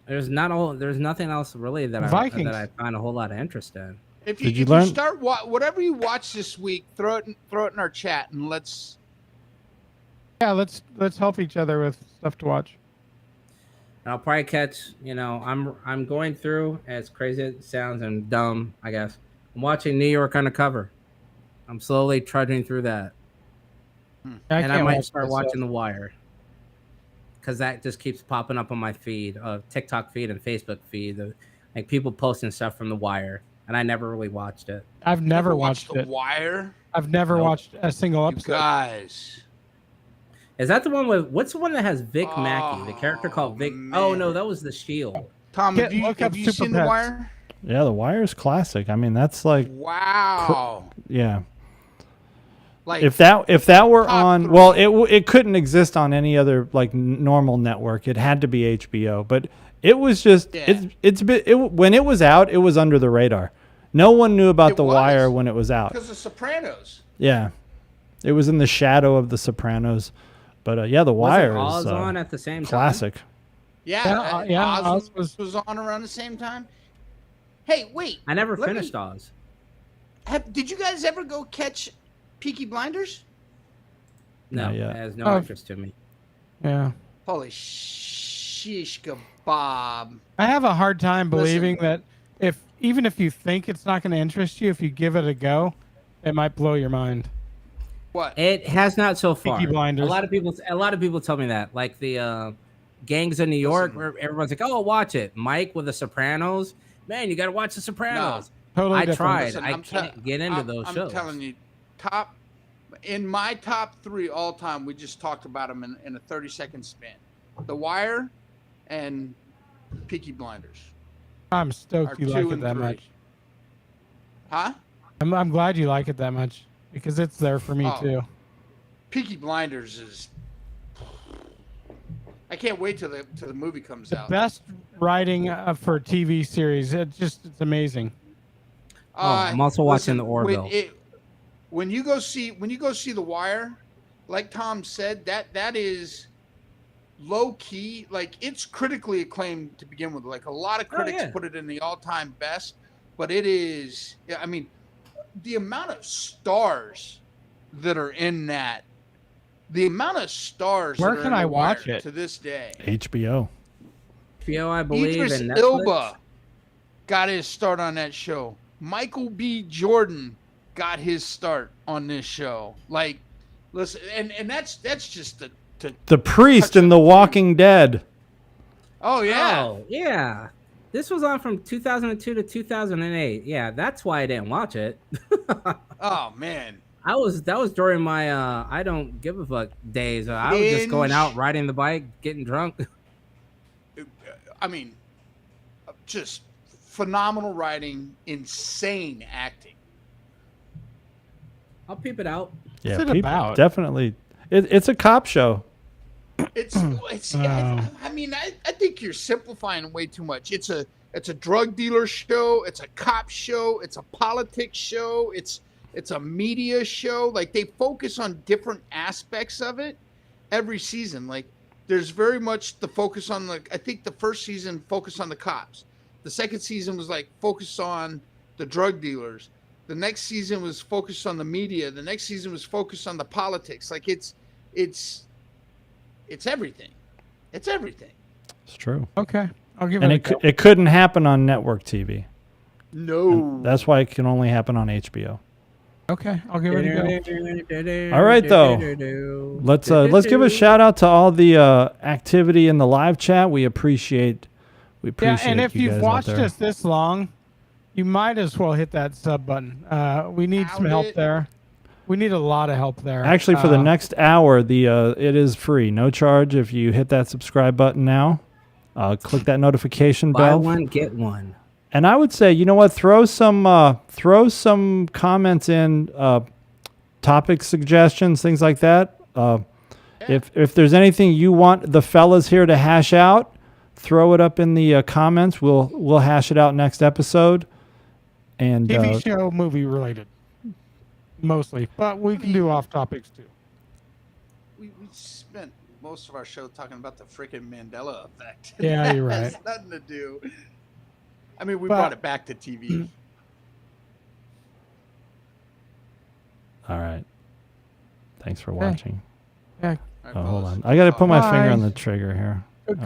There's nothing else really that Vikings. I find a whole lot of interest in. If Did you you learn- start whatever you watch this week, throw it in our chat and let's Yeah, let's help each other with stuff to watch. And I'll probably catch. I'm going through, as crazy as it sounds and dumb, I guess. I'm watching New York Undercover. I'm slowly trudging through that, and I can't might watch start that watching stuff. The Wire because that just keeps popping up on my feed, TikTok feed and Facebook feed, like people posting stuff from The Wire, and I never really watched it. I've never watched The it. Wire. I've never Nope. watched a single You episode. guys. Is that the one with what's the one that has Vic Mackey, the character called Vic? Oh man. no, that was The Shield. Tom, Look up have you Super seen The Pets. Wire? Yeah, The Wire's classic. I mean, that's like, Wow. yeah. Like If that were top on, three. well, it couldn't exist on any other like normal network. It had to be HBO. But it was just Yeah. when it was out, it was under the radar. No one knew about It The was. Wire when it was out. because of Sopranos. Yeah, it was in the shadow of The Sopranos. But yeah, The Wire Was is Oz on at the same time? classic. Yeah, Yeah, Oz Oz was on around the same time. Hey, wait. I never Let me- finished Oz. Did you guys ever go catch Peaky Blinders? No, Not it yet. has no Oh. interest to me. Yeah. Holy shish kebab. I have a hard time Listen. believing that even if you think it's not going to interest you, if you give it a go, it might blow your mind. What? It has not so far. Peaky Blinders. A lot of people tell me that, like the Gangs of New York, Listen. where everyone's like, "Oh, watch it." Mike with The Sopranos, man, you got to watch The Sopranos. Totally I different. tried. Listen, I I'm can't get into those shows. I'm telling you, in my top 3 all time, we just talked about them in a 30-second span. The Wire and Peaky Blinders. I'm Are stoked you 2 like it and that 3. much. Huh? I'm glad you like it that much because it's there for me Oh. too. Peaky Blinders is. I can't wait till the movie comes The out. best writing for a TV series. It's amazing. I'm also watching The when Orville. when you go see The Wire, like Tom said, that is low key. Like, it's critically acclaimed to begin with. Like, a lot of critics yeah. put it in the all-time best, but it is. Yeah, I mean, the amount of stars that are in that. The amount of stars. Where that are can in I The Wire watch it? to this day? HBO. HBO, I believe, Idris and Netflix. Elba got his start on that show. Michael B. Jordan got his start on this show. Like, listen, and that's just The Priest Touch in of The the Walking Dead. oh yeah. Oh, yeah. This was on from 2002 to 2008. Yeah, that's why I didn't watch it. Oh man. That was during my I don't give a fuck days. I was just going Binge. out riding the bike, getting drunk. I mean, just phenomenal writing, insane acting. I'll peep it out. Yeah, What's it about? definitely. It's a cop show. It's Oh. I mean, I think you're simplifying way too much. It's a drug dealer show, it's a cop show, it's a politics show, it's a media show. Like, they focus on different aspects of it every season. Like, there's very much the focus on I think the first season focused on the cops. The second season was like focused on the drug dealers. The next season was focused on the media. The next season was focused on the politics. Like, it's everything. It's everything. It's true. Okay, I'll give And it a it go. it couldn't happen on network TV. No. That's why it can only happen on HBO. Okay, I'll give it a go. All right, though. Let's give a shout out to all the activity in the live chat. We appreciate Yeah, and if you you've guys out watched there. us this long, you might as well hit that sub button. We need some Pound help it. there. We need a lot of help there. Actually, for the next hour, it is free, no charge. If you hit that subscribe button now, click that notification Buy bell. one, get one. And I would say, you know what? Throw some comments in, topic suggestions, things like that. If there's anything you want the fellas here to hash out, throw it up in the comments. We'll hash it out next episode. And TV show, movie related, mostly, but we can do off topics too. We spent most of our show talking about the freaking Mandela effect. Yeah, you're That has right. nothing to do. I mean, we But- brought it back to TV. all right. Thanks for Okay. watching. Yeah. All right, Oh, hold fellas. on. I got to put my finger Bye. on the trigger here. Goodbye.